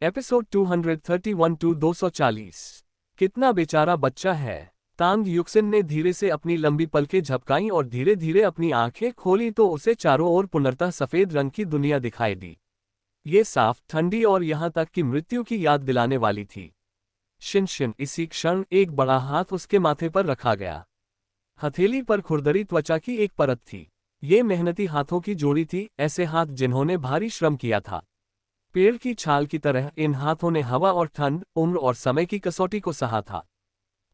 Episode 231 to 240। कितना बेचारा बच्चा है। तांग युक्सिन ने धीरे से अपनी लंबी पलकें झपकाईं और धीरे धीरे अपनी आंखें खोली तो उसे चारों ओर पुनर्तः सफेद रंग की दुनिया दिखाई दी। ये साफ, ठंडी और यहां तक कि मृत्यु की याद दिलाने वाली थी। शिन इसी क्षण एक बड़ा हाथ उसके माथे पर रखा गया। हथेली पर खुरदरी त्वचा की एक परत थी। ये मेहनती हाथों की जोड़ी थी, ऐसे हाथ जिन्होंने भारी श्रम किया था। पेड़ की छाल की तरह इन हाथों ने हवा और ठंड, उम्र और समय की कसौटी को सहा था।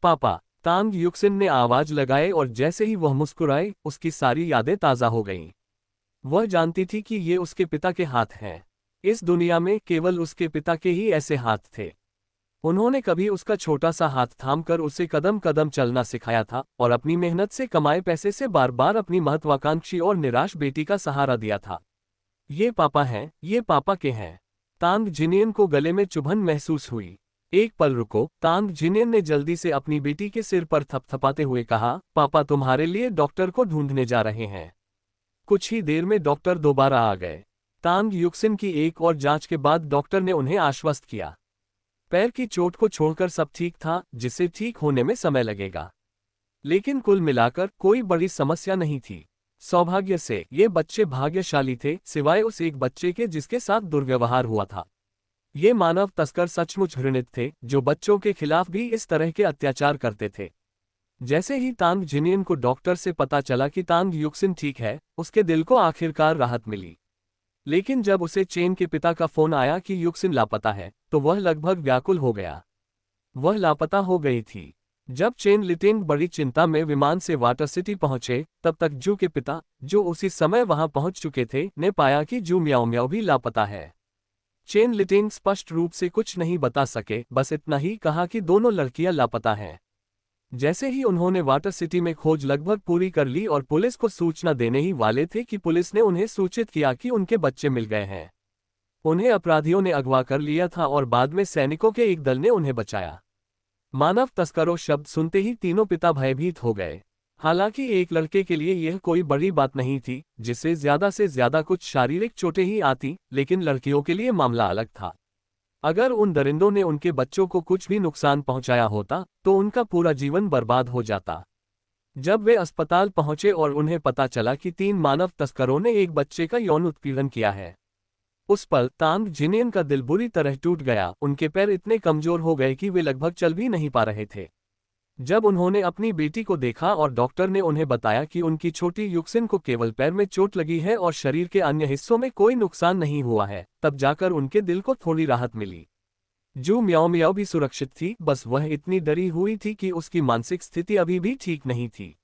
पापा, तांग युक्सिन ने आवाज लगाए और जैसे ही वह मुस्कुराए, उसकी सारी यादें ताज़ा हो गईं। वह जानती थी कि ये उसके पिता के हाथ हैं। इस दुनिया में केवल उसके पिता के ही ऐसे हाथ थे। उन्होंने कभी उसका छोटा सा हाथ थामकर उसे कदम कदम चलना सिखाया था और अपनी मेहनत से कमाए पैसे से बार बार अपनी महत्वाकांक्षी और निराश बेटी का सहारा दिया था। ये पापा हैं, ये पापा के हैं। तांग जिनियन को गले में चुभन महसूस हुई। एक पल रुको, तांग जिनियन ने जल्दी से अपनी बेटी के सिर पर थपथपाते हुए कहा, पापा तुम्हारे लिए डॉक्टर को ढूंढने जा रहे हैं। कुछ ही देर में डॉक्टर दोबारा आ गए। तांग युक्सिन की एक और जांच के बाद डॉक्टर ने उन्हें आश्वस्त किया। पैर की चोट को छोड़कर सब ठीक था, जिसे ठीक होने में समय लगेगा। लेकिन कुल मिलाकर कोई बड़ी समस्या नहीं थी। सौभाग्य से ये बच्चे भाग्यशाली थे, सिवाय उस एक बच्चे के जिसके साथ दुर्व्यवहार हुआ था। ये मानव तस्कर सचमुच घृणित थे, जो बच्चों के खिलाफ भी इस तरह के अत्याचार करते थे। जैसे ही तांग जिनियन को डॉक्टर से पता चला कि तांग युक्सिन ठीक है, उसके दिल को आखिरकार राहत मिली। लेकिन जब उसे चेन के पिता का फोन आया कि युक्सिन लापता है, तो वह लगभग व्याकुल हो गया। वह लापता हो गई थी। जब चेन लिटिंग बड़ी चिंता में विमान से वाटर सिटी पहुंचे, तब तक जू के पिता, जो उसी समय वहां पहुंच चुके थे, ने पाया कि जू म्याओ म्याओ भी लापता है। चेन लिटिंग स्पष्ट रूप से कुछ नहीं बता सके, बस इतना ही कहा कि दोनों लड़कियां लापता हैं। जैसे ही उन्होंने वाटर सिटी में खोज लगभग पूरी कर ली और पुलिस को सूचना देने ही वाले थे कि पुलिस ने उन्हें सूचित किया कि उनके बच्चे मिल गए हैं। उन्हें अपराधियों ने अगवा कर लिया था और बाद में सैनिकों के एक दल ने उन्हें बचाया। मानव तस्करों शब्द सुनते ही तीनों पिता भयभीत हो गए। हालांकि एक लड़के के लिए यह कोई बड़ी बात नहीं थी, जिसे ज्यादा से ज्यादा कुछ शारीरिक चोटें ही आती, लेकिन लड़कियों के लिए मामला अलग था। अगर उन दरिंदों ने उनके बच्चों को कुछ भी नुकसान पहुंचाया होता, तो उनका पूरा जीवन बर्बाद हो जाता। जब वे अस्पताल पहुंचे और उन्हें पता चला कि 3 मानव तस्करों ने एक बच्चे का यौन उत्पीड़न किया है, उस पल तांग जिनियन का दिल बुरी तरह टूट गया। उनके पैर इतने कमजोर हो गए कि वे लगभग चल भी नहीं पा रहे थे। जब उन्होंने अपनी बेटी को देखा और डॉक्टर ने उन्हें बताया कि उनकी छोटी युक्सिन को केवल पैर में चोट लगी है और शरीर के अन्य हिस्सों में कोई नुकसान नहीं हुआ है, तब जाकर उनके दिल को थोड़ी राहत मिली। जू म्याओ म्याओ भी सुरक्षित थी, बस वह इतनी डरी हुई थी कि उसकी मानसिक स्थिति अभी भी ठीक नहीं थी।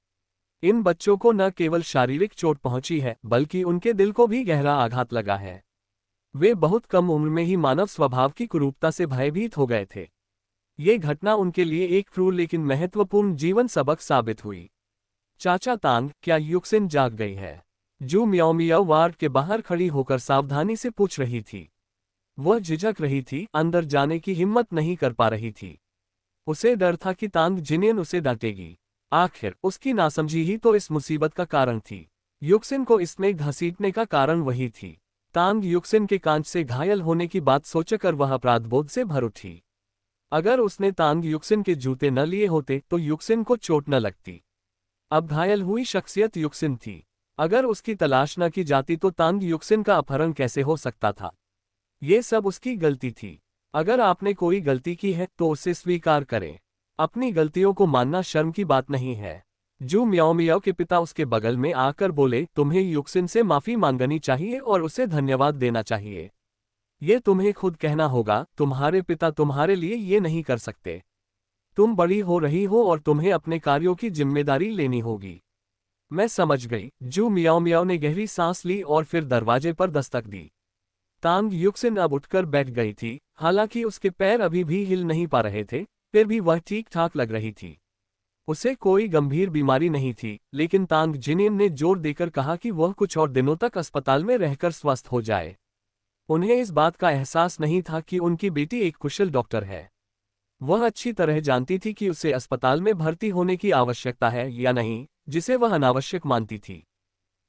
इन बच्चों को न केवल शारीरिक चोट पहुंची है, बल्कि उनके दिल को भी गहरा आघात लगा है। वे बहुत कम उम्र में ही मानव स्वभाव की कुरूपता से भयभीत हो गए थे। ये घटना उनके लिए एक क्रूर लेकिन महत्वपूर्ण जीवन सबक साबित हुई। चाचा तांग, क्या युक्सिन जाग गई है? जू म्याओ म्याओ वार्ड के बाहर खड़ी होकर सावधानी से पूछ रही थी। वह झिझक रही थी, अंदर जाने की हिम्मत नहीं कर पा रही थी। उसे डर था कि तांग जिनियन उसे डांटेगी। आखिर उसकी नासमझी ही तो इस मुसीबत का कारण थी। युक्सिन को इसमें घसीटने का कारण वही थी। तांग युक्सिन के कांच से घायल होने की बात सोचकर वह अपराधबोध से भर उठी। अगर उसने तांग युक्सिन के जूते न लिए होते तो युक्सिन को चोट न लगती। अब घायल हुई शख्सियत युक्सिन थी। अगर उसकी तलाश न की जाती तो तांग युक्सिन का अपहरण कैसे हो सकता था? ये सब उसकी गलती थी। अगर आपने कोई गलती की है तो उसे स्वीकार करें। अपनी गलतियों को मानना शर्म की बात नहीं है। जू म्याओ म्याओ के पिता उसके बगल में आकर बोले, तुम्हें युक्सिन से माफी मांगनी चाहिए और उसे धन्यवाद देना चाहिए। ये तुम्हें खुद कहना होगा, तुम्हारे पिता तुम्हारे लिए ये नहीं कर सकते। तुम बड़ी हो रही हो और तुम्हें अपने कार्यों की जिम्मेदारी लेनी होगी। मैं समझ गई। जू म्याओ म्याओ ने गहरी सांस ली और फिर दरवाजे पर दस्तक दी। तांग युक्सिन अब उठकर बैठ गई थी। हालांकि उसके पैर अभी भी हिल नहीं पा रहे थे, फिर भी वह ठीक ठाक लग रही थी। उसे कोई गंभीर बीमारी नहीं थी, लेकिन तांग जिनियन ने जोर देकर कहा कि वह कुछ और दिनों तक अस्पताल में रहकर स्वस्थ हो जाए। उन्हें इस बात का एहसास नहीं था कि उनकी बेटी एक कुशल डॉक्टर है। वह अच्छी तरह जानती थी कि उसे अस्पताल में भर्ती होने की आवश्यकता है या नहीं, जिसे वह अनावश्यक मानती थी।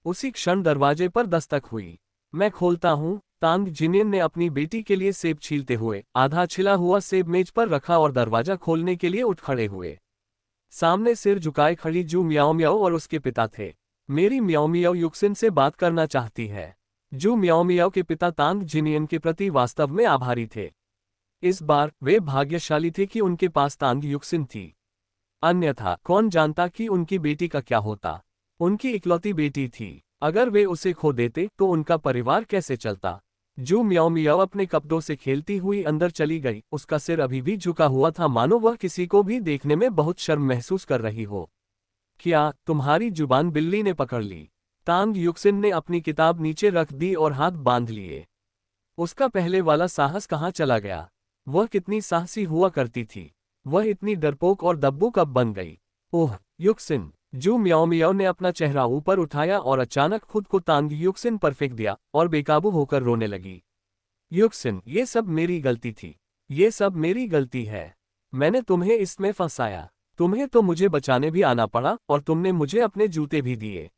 उसी क्षण दरवाजे पर दस्तक हुई। मैं खोलता हूँ, तांग जिनियन ने अपनी बेटी के लिए सेब छीलते हुए आधा छिला हुआ सेब मेज पर रखा और दरवाजा खोलने के लिए उठ खड़े हुए। सामने सिर झुकाए खड़ी जू मियाओ मियाओ और उसके पिता थे। मेरी मियाओ मियाओ युक्सिन से बात करना चाहती है। जू मियाओ मियाओ के पिता तांग जिनियन के प्रति वास्तव में आभारी थे। इस बार वे भाग्यशाली थे कि उनके पास तांग युक्सिन थी, अन्यथा कौन जानता कि उनकी बेटी का क्या होता। उनकी इकलौती बेटी थी, अगर वे उसे खो देते तो उनका परिवार कैसे चलता। जू मियाओ मियाओ अपने कपड़ों से खेलती हुई अंदर चली गई। उसका सिर अभी भी झुका हुआ था, मानो वह किसी को भी देखने में बहुत शर्म महसूस कर रही हो। क्या तुम्हारी जुबान बिल्ली ने पकड़ ली? तांग युक्सिन ने अपनी किताब नीचे रख दी और हाथ बांध लिए। उसका पहले वाला साहस कहाँ चला गया? वह कितनी साहसी हुआ करती थी, वह इतनी डरपोक और दब्बू कब बन गई? ओह युक्सिन! जू मियाओ मियाओ ने अपना चेहरा ऊपर उठाया और अचानक खुद को तांग युक्सिन पर फेंक दिया और बेकाबू होकर रोने लगी। युक्सिन, ये सब मेरी गलती थी, ये सब मेरी गलती है। मैंने तुम्हें इसमें फंसाया। तुम्हें तो मुझे बचाने भी आना पड़ा और तुमने मुझे अपने जूते भी दिए।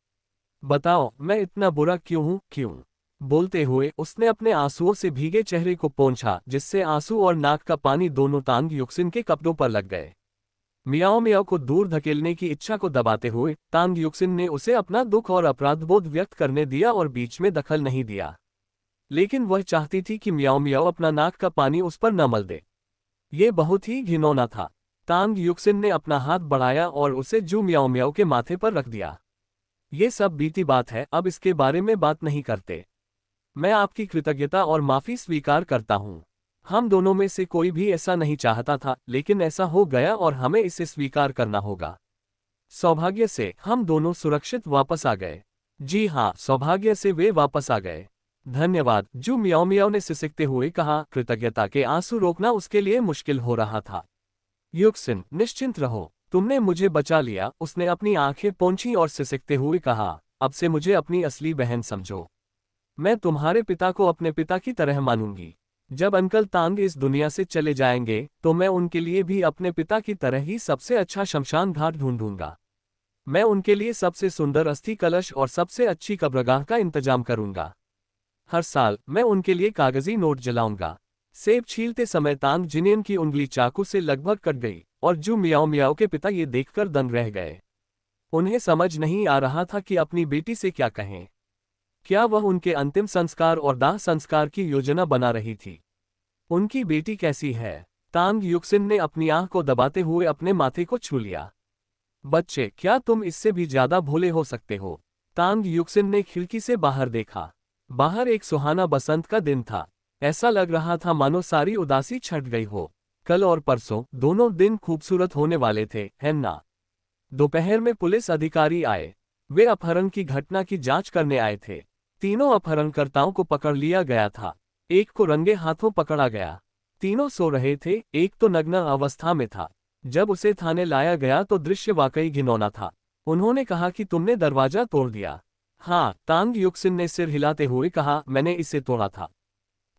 बताओ मैं इतना बुरा क्यों हूँ, क्यों? बोलते हुए उसने अपने आंसुओं से भीगे चेहरे को पोंछा, जिससे आंसू और नाक का पानी दोनों तांग युक्सिन के कपड़ों पर लग गए। मियाओ मियाओ को दूर धकेलने की इच्छा को दबाते हुए तांग युक्सिन ने उसे अपना दुख और अपराधबोध व्यक्त करने दिया और बीच में दखल नहीं दिया। लेकिन वह चाहती थी कि मियाओ मियाओ अपना नाक का पानी उस पर न मल दे। ये बहुत ही घिनौना था। तांग युक्सिन ने अपना हाथ बढ़ाया और उसे जू मियाओ मियाओ के माथे पर रख दिया। ये सब बीती बात है, अब इसके बारे में बात नहीं करते। मैं आपकी कृतज्ञता और माफी स्वीकार करता हूँ। हम दोनों में से कोई भी ऐसा नहीं चाहता था, लेकिन ऐसा हो गया और हमें इसे स्वीकार करना होगा। सौभाग्य से हम दोनों सुरक्षित वापस आ गए। जी हाँ, सौभाग्य से वे वापस आ गए। धन्यवाद, जू मियाओ मियाओ ने सिसकते हुए कहा। कृतज्ञता के आंसू रोकना उसके लिए मुश्किल हो रहा था। युक्सिन, निश्चिंत रहो, तुमने मुझे बचा लिया। उसने अपनी आंखें पोंछी और सिसकते हुए कहा, अब से मुझे अपनी असली बहन समझो। मैं तुम्हारे पिता को अपने पिता की तरह मानूंगी। जब अंकल तांग इस दुनिया से चले जाएंगे तो मैं उनके लिए भी अपने पिता की तरह ही सबसे अच्छा शमशान घाट ढूंढूंगा। मैं उनके लिए सबसे सुंदर अस्थि कलश और सबसे अच्छी कब्रगाह का इंतजाम करूंगा। हर साल मैं उनके लिए कागजी नोट जलाऊंगा। सेब छीलते समय तांग जिनियन की उंगली चाकू से लगभग कट गई और जू मियाओ मियाओ के पिता ये देखकर दंग रह गए। उन्हें समझ नहीं आ रहा था कि अपनी बेटी से क्या कहें। क्या वह उनके अंतिम संस्कार और दाह संस्कार की योजना बना रही थी? उनकी बेटी कैसी है? तांग युक्सिन ने अपनी आंख को दबाते हुए अपने माथे को छू लिया। बच्चे, क्या तुम इससे भी ज्यादा भोले हो सकते हो? तांग युक्सिन ने खिड़की से बाहर देखा। बाहर एक सुहाना बसंत का दिन था। ऐसा लग रहा था मानो सारी उदासी छट गई हो। कल और परसों दोनों दिन खूबसूरत होने वाले थे, है ना? दोपहर में पुलिस अधिकारी आए। वे अपहरण की घटना की जांच करने आए थे। तीनों अपहरणकर्ताओं को पकड़ लिया गया था। एक को रंगे हाथों पकड़ा गया। तीनों सो रहे थे, एक तो नग्न अवस्था में था। जब उसे थाने लाया गया तो दृश्य वाकई घिनौना था। उन्होंने कहा कि तुमने दरवाजा तोड़ दिया। हाँ, तांग युक्सिन ने सिर हिलाते हुए कहा, मैंने इसे तोड़ा था।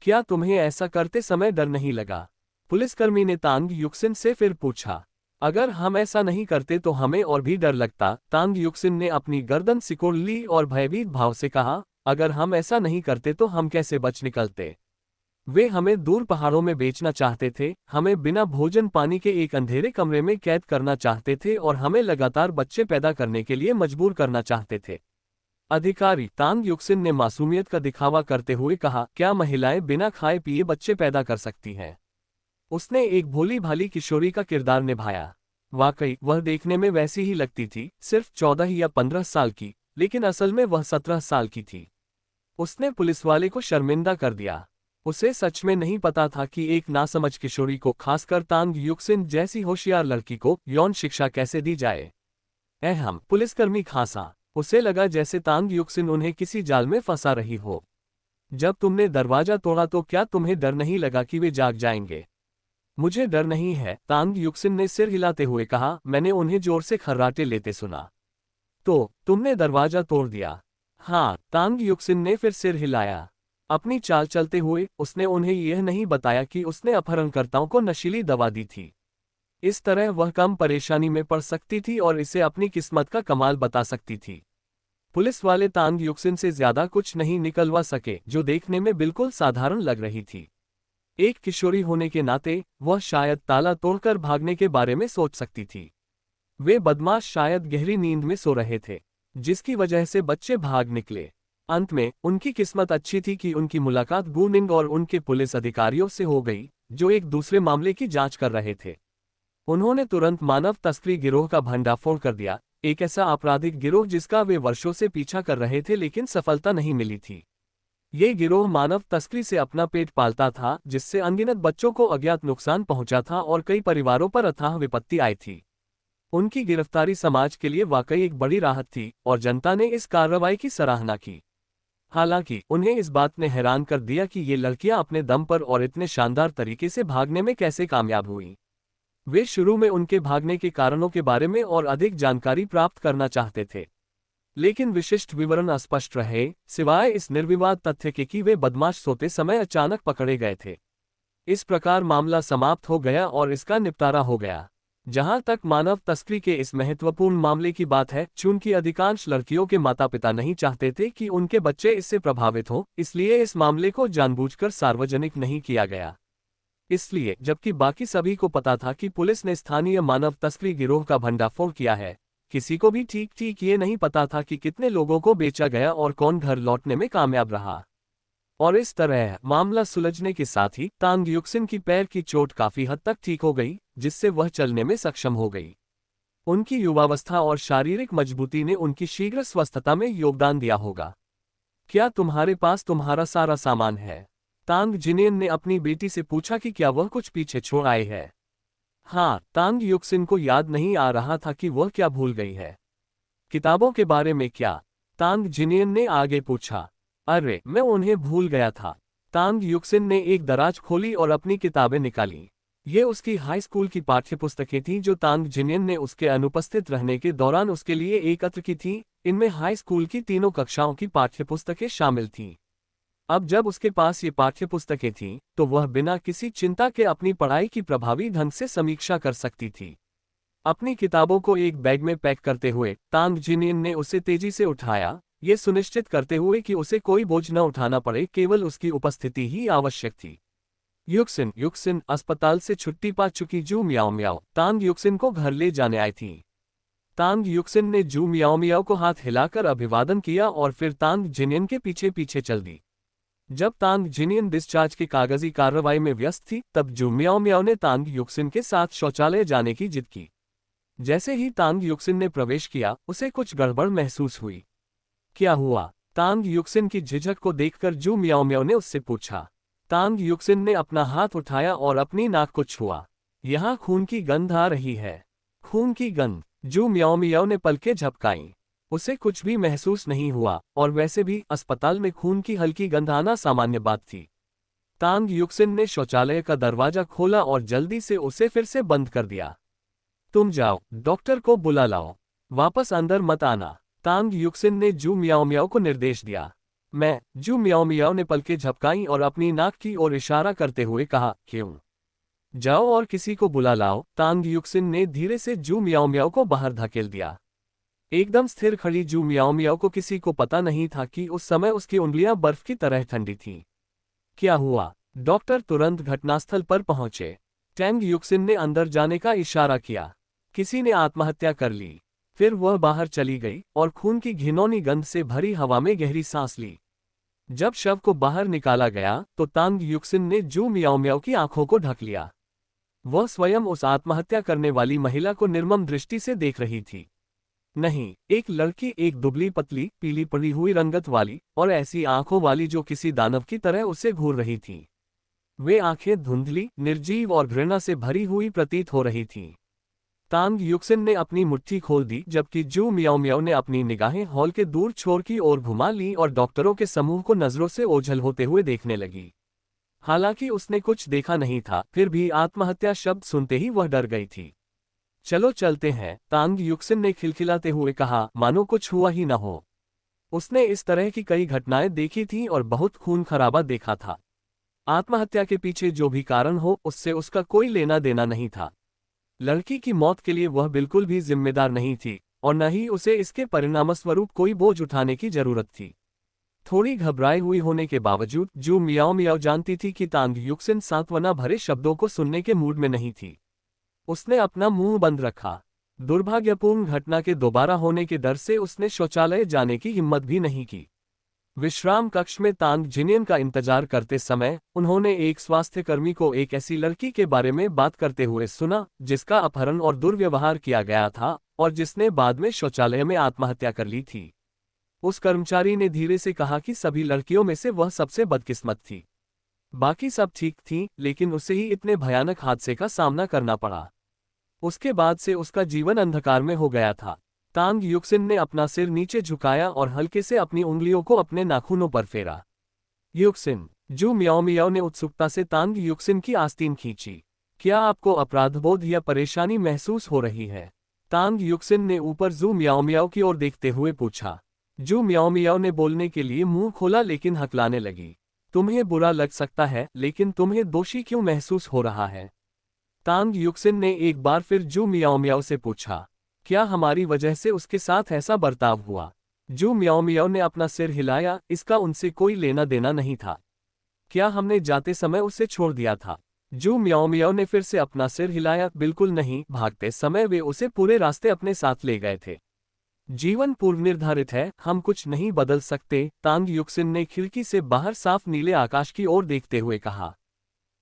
क्या तुम्हें ऐसा करते समय डर नहीं लगा? पुलिसकर्मी ने तांग युक्सिन से फिर पूछा। अगर हम ऐसा नहीं करते तो हमें और भी डर लगता। तांग युक्सिन ने अपनी गर्दन सिकोड़ ली और भयभीत भाव से कहा, अगर हम ऐसा नहीं करते तो हम कैसे बच निकलते? वे हमें दूर पहाड़ों में बेचना चाहते थे, हमें बिना भोजन पानी के एक अंधेरे कमरे में कैद करना चाहते थे और हमें लगातार बच्चे पैदा करने के लिए मजबूर करना चाहते थे। अधिकारी तांग युक्सिन ने मासूमियत का दिखावा करते हुए कहा, क्या महिलाएं बिना खाए पिए बच्चे पैदा कर सकती हैं? उसने एक भोली भाली किशोरी का किरदार निभाया। वाकई वह देखने में वैसी ही लगती थी, सिर्फ 14 या 15 साल की, लेकिन असल में वह 17 साल की थी। उसने पुलिसवाले को शर्मिंदा कर दिया। उसे सच में नहीं पता था कि एक नासमझ किशोरी को, खासकर तांग युक्सिन जैसी होशियार लड़की को, यौन शिक्षा कैसे दी जाए। अहम पुलिसकर्मी खांसा। उसे लगा जैसे तांग युक्सिन उन्हें किसी जाल में फंसा रही हो। जब तुमने दरवाजा तोड़ा तो क्या तुम्हें डर नहीं लगा कि वे जाग जाएंगे? मुझे डर नहीं है, तांग युक्सिन ने सिर हिलाते हुए कहा, मैंने उन्हें जोर से खर्राटे लेते सुना। तो तुमने दरवाजा तोड़ दिया? हाँ, तांग युक्सिन ने फिर सिर हिलाया। अपनी चाल चलते हुए उसने उन्हें यह नहीं बताया कि उसने अपहरणकर्ताओं को नशीली दवा दी थी। इस तरह वह कम परेशानी में पड़ सकती थी और इसे अपनी किस्मत का कमाल बता सकती थी। पुलिस वाले तांग युक्सिन से ज्यादा कुछ नहीं निकलवा सके, जो देखने में बिल्कुल साधारण लग रही थी। एक किशोरी होने के नाते वह शायद ताला तोड़कर भागने के बारे में सोच सकती थी। वे बदमाश शायद गहरी नींद में सो रहे थे, जिसकी वजह से बच्चे भाग निकले। अंत में उनकी किस्मत अच्छी थी कि उनकी मुलाकात गुनिंग और उनके पुलिस अधिकारियों से हो गई, जो एक दूसरे मामले की जांच कर रहे थे। उन्होंने तुरंत मानव तस्करी गिरोह का भंडाफोड़ कर दिया, एक ऐसा आपराधिक गिरोह जिसका वे वर्षों से पीछा कर रहे थे लेकिन सफलता नहीं मिली थी। ये गिरोह मानव तस्करी से अपना पेट पालता था, जिससे अनगिनत बच्चों को अज्ञात नुकसान पहुंचा था और कई परिवारों पर अथाह विपत्ति आई थी। उनकी गिरफ्तारी समाज के लिए वाकई एक बड़ी राहत थी और जनता ने इस कार्रवाई की सराहना की। हालांकि उन्हें इस बात ने हैरान कर दिया कि ये लड़कियां अपने दम पर और इतने शानदार तरीके से भागने में कैसे कामयाब हुई। वे शुरू में उनके भागने के कारणों के बारे में और अधिक जानकारी प्राप्त करना चाहते थे, लेकिन विशिष्ट विवरण अस्पष्ट रहे, सिवाय इस निर्विवाद तथ्य के कि वे बदमाश सोते समय अचानक पकड़े गए थे। इस प्रकार मामला समाप्त हो गया और इसका निपटारा हो गया। जहां तक मानव तस्करी के इस महत्वपूर्ण मामले की बात है, चूंकि अधिकांश लड़कियों के माता पिता नहीं चाहते थे कि उनके बच्चे इससे प्रभावित हों, इसलिए इस मामले को जानबूझकर सार्वजनिक नहीं किया गया। इसलिए जबकि बाकी सभी को पता था कि पुलिस ने स्थानीय मानव तस्करी गिरोह का भंडाफोड़ किया है, किसी को भी ठीक ठीक ये नहीं पता था कि कितने लोगों को बेचा गया और कौन घर लौटने में कामयाब रहा। और इस तरह मामला सुलझने के साथ ही तांग युक्सिन की पैर की चोट काफी हद तक ठीक हो गई, जिससे वह चलने में सक्षम हो गई। उनकी युवावस्था और शारीरिक मजबूती ने उनकी शीघ्र स्वस्थता में योगदान दिया होगा। क्या तुम्हारे पास तुम्हारा सारा सामान है? तांग जिनियन ने अपनी बेटी से पूछा कि क्या वह कुछ पीछे छोड़ आए है। हाँ, तांग युक्सिन को याद नहीं आ रहा था कि वह क्या भूल गई है। किताबों के बारे में क्या? तांग जिनियन ने आगे पूछा। अरे, मैं उन्हें भूल गया था। तांग युक्सिन ने एक दराज खोली और अपनी किताबें निकाली। ये उसकी हाई स्कूल की पाठ्यपुस्तकें थीं जो तांग जिनियन ने उसके अनुपस्थित रहने के दौरान उसके लिए एकत्र की थीं। इनमें हाई स्कूल की तीनों कक्षाओं की पाठ्यपुस्तकें शामिल थीं। अब जब उसके पास ये पाठ्यपुस्तकें थीं, तो वह बिना किसी चिंता के अपनी पढ़ाई की प्रभावी ढंग से समीक्षा कर सकती थी। अपनी किताबों को एक बैग में पैक करते हुए तांग जिनियन ने उसे तेजी से उठाया, ये सुनिश्चित करते हुए कि उसे कोई बोझ न उठाना पड़े, केवल उसकी उपस्थिति ही आवश्यक थी। युक्सिन अस्पताल से छुट्टी पा चुकी जू मियाओ मियाओ तांग युक्सिन को घर ले जाने आई थी। तांग युक्सिन ने जू मियाओ मियाओ को हाथ हिलाकर अभिवादन किया और फिर तांग जिनियन के पीछे पीछे चल दी। जब तांग जिनियन डिस्चार्ज की कागजी कार्रवाई में व्यस्त थी, तब जू मियाओ मियाओ ने तांग युक्सिन के साथ शौचालय जाने की जिद की। जैसे ही तांग युक्सिन ने प्रवेश किया, उसे कुछ गड़बड़ महसूस हुई। क्या हुआ? तांग युक्सिन की झिझक को देखकर जू मियाओ मियाओ ने उससे पूछा। तांग युक्सिन ने अपना हाथ उठाया और अपनी नाक को छुआ। यहाँ खून की गंध आ रही है। खून की गंध? जू मियाओ मियाओ ने पलकें झपकाईं। उसे कुछ भी महसूस नहीं हुआ, और वैसे भी अस्पताल में खून की हल्की गंध आना सामान्य बात थी। तांग युक्सिन ने शौचालय का दरवाजा खोला और जल्दी से उसे फिर से बंद कर दिया। तुम जाओ, डॉक्टर को बुला लाओ, वापस अंदर मत आना, तांग युक्सिन ने जू मियाओ मियाओ को निर्देश दिया। जू मियाओ मियाओ ने पलकें झपकाईं और अपनी नाक की ओर इशारा करते हुए कहा, क्यों? जाओ और किसी को बुला लाओ। तांग युक्सिन ने धीरे से जू मियाओ मियाओ को बाहर धकेल दिया। एकदम स्थिर खड़ी जू मियाओ मियाओ को किसी को पता नहीं था कि उस समय उसकी उंगलियां बर्फ की तरह ठंडी थीं। क्या हुआ? डॉक्टर तुरंत घटनास्थल पर पहुंचे। टैंग युक्सिन ने अंदर जाने का इशारा किया। किसी ने आत्महत्या कर ली। फिर वह बाहर चली गई और खून की घिनौनी गंध से भरी हवा में गहरी सांस ली। जब शव को बाहर निकाला गया, तो तांग युक्सिन ने जू मियाओ मियाओ की आंखों को ढक लिया। वह स्वयं उस आत्महत्या करने वाली महिला को निर्मम दृष्टि से देख रही थी। नहीं, एक लड़की, एक दुबली पतली, पीली पड़ी हुई रंगत वाली और ऐसी आंखों वाली जो किसी दानव की तरह उसे घूर रही थी। वे आंखें धुंधली, निर्जीव और घृणा से भरी हुई प्रतीत हो रही थीं। तांग युक्सिन ने अपनी मुट्ठी खोल दी, जबकि जू मियाओ मियाओ ने अपनी निगाहें हॉल के दूर छोर की ओर घुमा ली और डॉक्टरों के समूह को नजरों से ओझल होते हुए देखने लगी। हालांकि उसने कुछ देखा नहीं था, फिर भी आत्महत्या शब्द सुनते ही वह डर गई थी। चलो चलते हैं, तांग युक्सिन ने खिलखिलाते हुए कहा, मानो कुछ हुआ ही न हो। उसने इस तरह की कई घटनाएं देखी थीं और बहुत खून खराबा देखा था। आत्महत्या के पीछे जो भी कारण हो, उससे उसका कोई लेना देना नहीं था। लड़की की मौत के लिए वह बिल्कुल भी जिम्मेदार नहीं थी, और न ही उसे इसके परिणामस्वरूप कोई बोझ उठाने की जरूरत थी। थोड़ी घबराई हुई होने के बावजूद जू मियाओ मियाओ जानती थी कि तांग युक्सिन सांत्वना भरे शब्दों को सुनने के मूड में नहीं थी। उसने अपना मुंह बंद रखा। दुर्भाग्यपूर्ण घटना के दोबारा होने के डर से उसने शौचालय जाने की हिम्मत भी नहीं की। विश्राम कक्ष में तांग जिनियन का इंतजार करते समय उन्होंने एक स्वास्थ्यकर्मी को एक ऐसी लड़की के बारे में बात करते हुए सुना जिसका अपहरण और दुर्व्यवहार किया गया था और जिसने बाद में शौचालय में आत्महत्या कर ली थी। उस कर्मचारी ने धीरे से कहा कि सभी लड़कियों में से वह सबसे बदकिस्मत थी। बाकी सब ठीक थीं, लेकिन उसे ही इतने भयानक हादसे का सामना करना पड़ा। उसके बाद से उसका जीवन अंधकार में हो गया था। तांग युक्सिन ने अपना सिर नीचे झुकाया और हल्के से अपनी उंगलियों को अपने नाखूनों पर फेरा। युक्सिन, जू मियाओ मियाओ ने उत्सुकता से तांग युक्सिन की आस्तीन खींची। क्या आपको अपराधबोध या परेशानी महसूस हो रही है? तांग युक्सिन ने ऊपर जू मियाओ मियाओ की ओर देखते हुए पूछा। जू मियाओ मियाओ ने बोलने के लिए मुंह खोला लेकिन हकलाने लगी। तुम्हें बुरा लग सकता है, लेकिन तुम्हें दोषी क्यों महसूस हो रहा है? तांग युक्सिन ने एक बार फिर जू मियाओ मियाओ से पूछा। क्या हमारी वजह से उसके साथ ऐसा बर्ताव हुआ? जू मियाओ मियाओ ने अपना सिर हिलाया, इसका उनसे कोई लेना देना नहीं था। क्या हमने जाते समय उसे छोड़ दिया था? जू मियाओ मियाओ ने फिर से अपना सिर हिलाया, बिल्कुल नहीं, भागते समय वे उसे पूरे रास्ते अपने साथ ले गए थे। जीवन पूर्व निर्धारित है, हम कुछ नहीं बदल सकते, तांग युक्सिन ने खिड़की से बाहर साफ नीले आकाश की ओर देखते हुए कहा।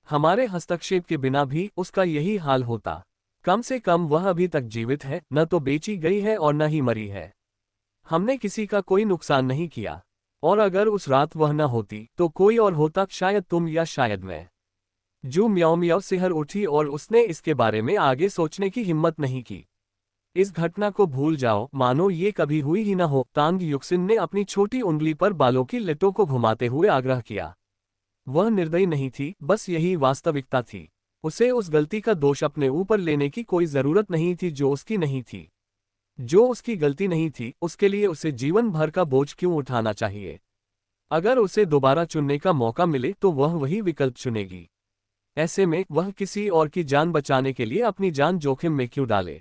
हमारे हस्तक्षेप के बिना भी उसका यही हाल होता। कम से कम वह अभी तक जीवित है, न तो बेची गई है और न ही मरी है। हमने किसी का कोई नुकसान नहीं किया, और अगर उस रात वह न होती तो कोई और होता, शायद तुम या शायद मैं। जू मियाओ मियाओ सिहर उठी और उसने इसके बारे में आगे सोचने की हिम्मत नहीं की। इस घटना को भूल जाओ, मानो ये कभी हुई ही न हो, तांग युक्सिन ने अपनी छोटी उंगली पर बालों की लटों को घुमाते हुए आग्रह किया। वह निर्दयी नहीं थी, बस यही वास्तविकता थी। उसे उस गलती का दोष अपने ऊपर लेने की कोई जरूरत नहीं थी जो उसकी नहीं थी। जो उसकी गलती नहीं थी, उसके लिए उसे जीवन भर का बोझ क्यों उठाना चाहिए? अगर उसे दोबारा चुनने का मौका मिले तो वह वही विकल्प चुनेगी। ऐसे में वह किसी और की जान बचाने के लिए अपनी जान जोखिम में क्यों डाले?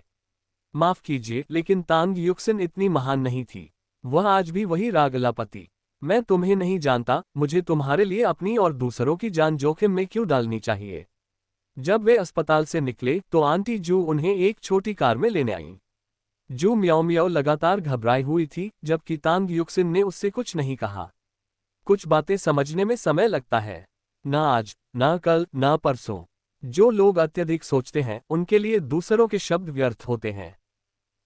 माफ कीजिए, लेकिन तांग युक्सिन इतनी महान नहीं थी। वह आज भी वही रागलापति। मैं तुम्हें नहीं जानता, मुझे तुम्हारे लिए अपनी और दूसरों की जान जोखिम में क्यों डालनी चाहिए? जब वे अस्पताल से निकले तो आंटी जू उन्हें एक छोटी कार में लेने आईं। जू मियाओ मियाओ लगातार घबराई हुई थी, जबकि तांग युक्सिन ने उससे कुछ नहीं कहा। कुछ बातें समझने में समय लगता है। ना आज, ना कल, ना परसों। जो लोग अत्यधिक सोचते हैं उनके लिए दूसरों के शब्द व्यर्थ होते हैं।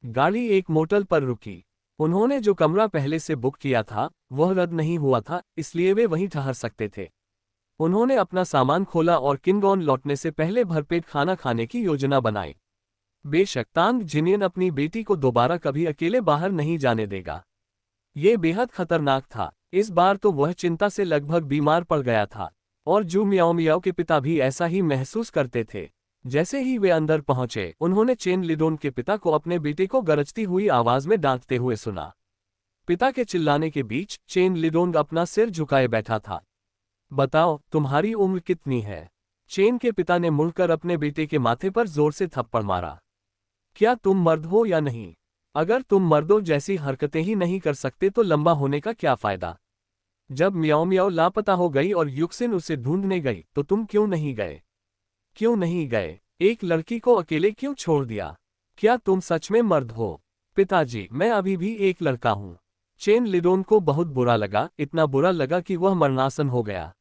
गाड़ी एक मोटल पर रुकी। उन्होंने जो कमरा पहले से बुक किया था वह रद्द नहीं हुआ था, इसलिए वे वहीं ठहर सकते थे। उन्होंने अपना सामान खोला और किंगॉन लौटने से पहले भरपेट खाना खाने की योजना बनाई। बेशक तांग जिनियन अपनी बेटी को दोबारा कभी अकेले बाहर नहीं जाने देगा। ये बेहद खतरनाक था। इस बार तो वह चिंता से लगभग बीमार पड़ गया था, और जू मियाओ मियाओ के पिता भी ऐसा ही महसूस करते थे। जैसे ही वे अंदर पहुंचे, उन्होंने चेन लिडोन के पिता को अपने बेटे को गरजती हुई आवाज में डांटते हुए सुना। पिता के चिल्लाने के बीच चेन लिडोन अपना सिर झुकाए बैठा था। बताओ, तुम्हारी उम्र कितनी है? चेन के पिता ने मुड़कर अपने बेटे के माथे पर जोर से थप्पड़ मारा। क्या तुम मर्द हो या नहीं? अगर तुम मर्दों जैसी हरकतें ही नहीं कर सकते तो लंबा होने का क्या फायदा? जब मियाओ मियाओ लापता हो गई और युक्सिन उसे ढूंढने गई तो तुम क्यों नहीं गए? क्यों नहीं गए? एक लड़की को अकेले क्यों छोड़ दिया? क्या तुम सच में मर्द हो? पिताजी, मैं अभी भी एक लड़का हूं। चेन लिडोन को बहुत बुरा लगा, इतना बुरा लगा कि वह मरणासन हो गया।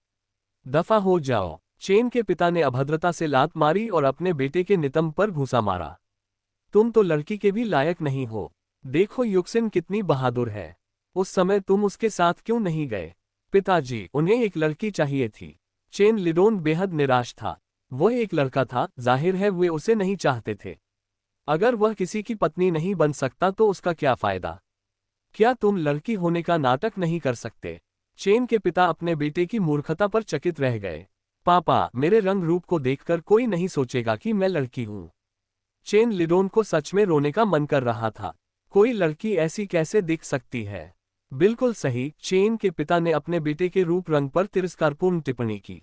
दफा हो जाओ। चेन के पिता ने अभद्रता से लात मारी और अपने बेटे के नितंब पर घूंसा मारा। तुम तो लड़की के भी लायक नहीं हो। देखो युक्सिन कितनी बहादुर है। उस समय तुम उसके साथ क्यों नहीं गए? पिताजी, उन्हें एक लड़की चाहिए थी। चेन लिडोन बेहद निराश था। वह एक लड़का था, जाहिर है वे उसे नहीं चाहते थे। अगर वह किसी की पत्नी नहीं बन सकता तो उसका क्या फायदा? क्या तुम लड़की होने का नाटक नहीं कर सकते? चेन के पिता अपने बेटे की मूर्खता पर चकित रह गए। पापा, मेरे रंग रूप को देखकर कोई नहीं सोचेगा कि मैं लड़की हूं। चेन लिडोन को सच में रोने का मन कर रहा था। कोई लड़की ऐसी कैसे दिख सकती है? बिल्कुल सही, चेन के पिता ने अपने बेटे के रूप रंग पर तिरस्कारपूर्ण टिप्पणी की।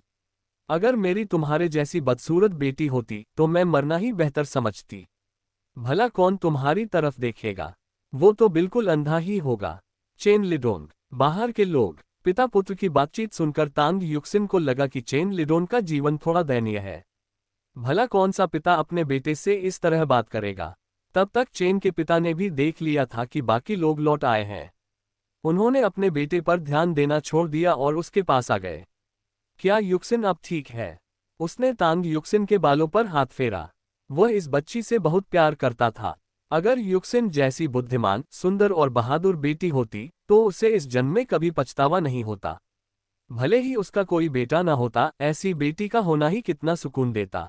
अगर मेरी तुम्हारे जैसी बदसूरत बेटी होती तो मैं मरना ही बेहतर समझती। भला कौन तुम्हारी तरफ देखेगा? वो तो बिल्कुल अंधा ही होगा। चेन लिडोंग। बाहर के लोग। पिता पुत्र की बातचीत सुनकर तांग युक्सिन को लगा कि चेन लिडोंग का जीवन थोड़ा दयनीय है। भला कौन सा पिता अपने बेटे से इस तरह बात करेगा। तब तक चेन के पिता ने भी देख लिया था कि बाकी लोग लौट आए हैं। उन्होंने अपने बेटे पर ध्यान देना छोड़ दिया और उसके पास आ गए। क्या युक्सिन अब ठीक है? उसने तांग युक्सिन के बालों पर हाथ फेरा। वह इस बच्ची से बहुत प्यार करता था। अगर युक्सिन जैसी बुद्धिमान, सुंदर और बहादुर बेटी होती तो उसे इस जन्म में कभी पछतावा नहीं होता। भले ही उसका कोई बेटा न होता, ऐसी बेटी का होना ही कितना सुकून देता।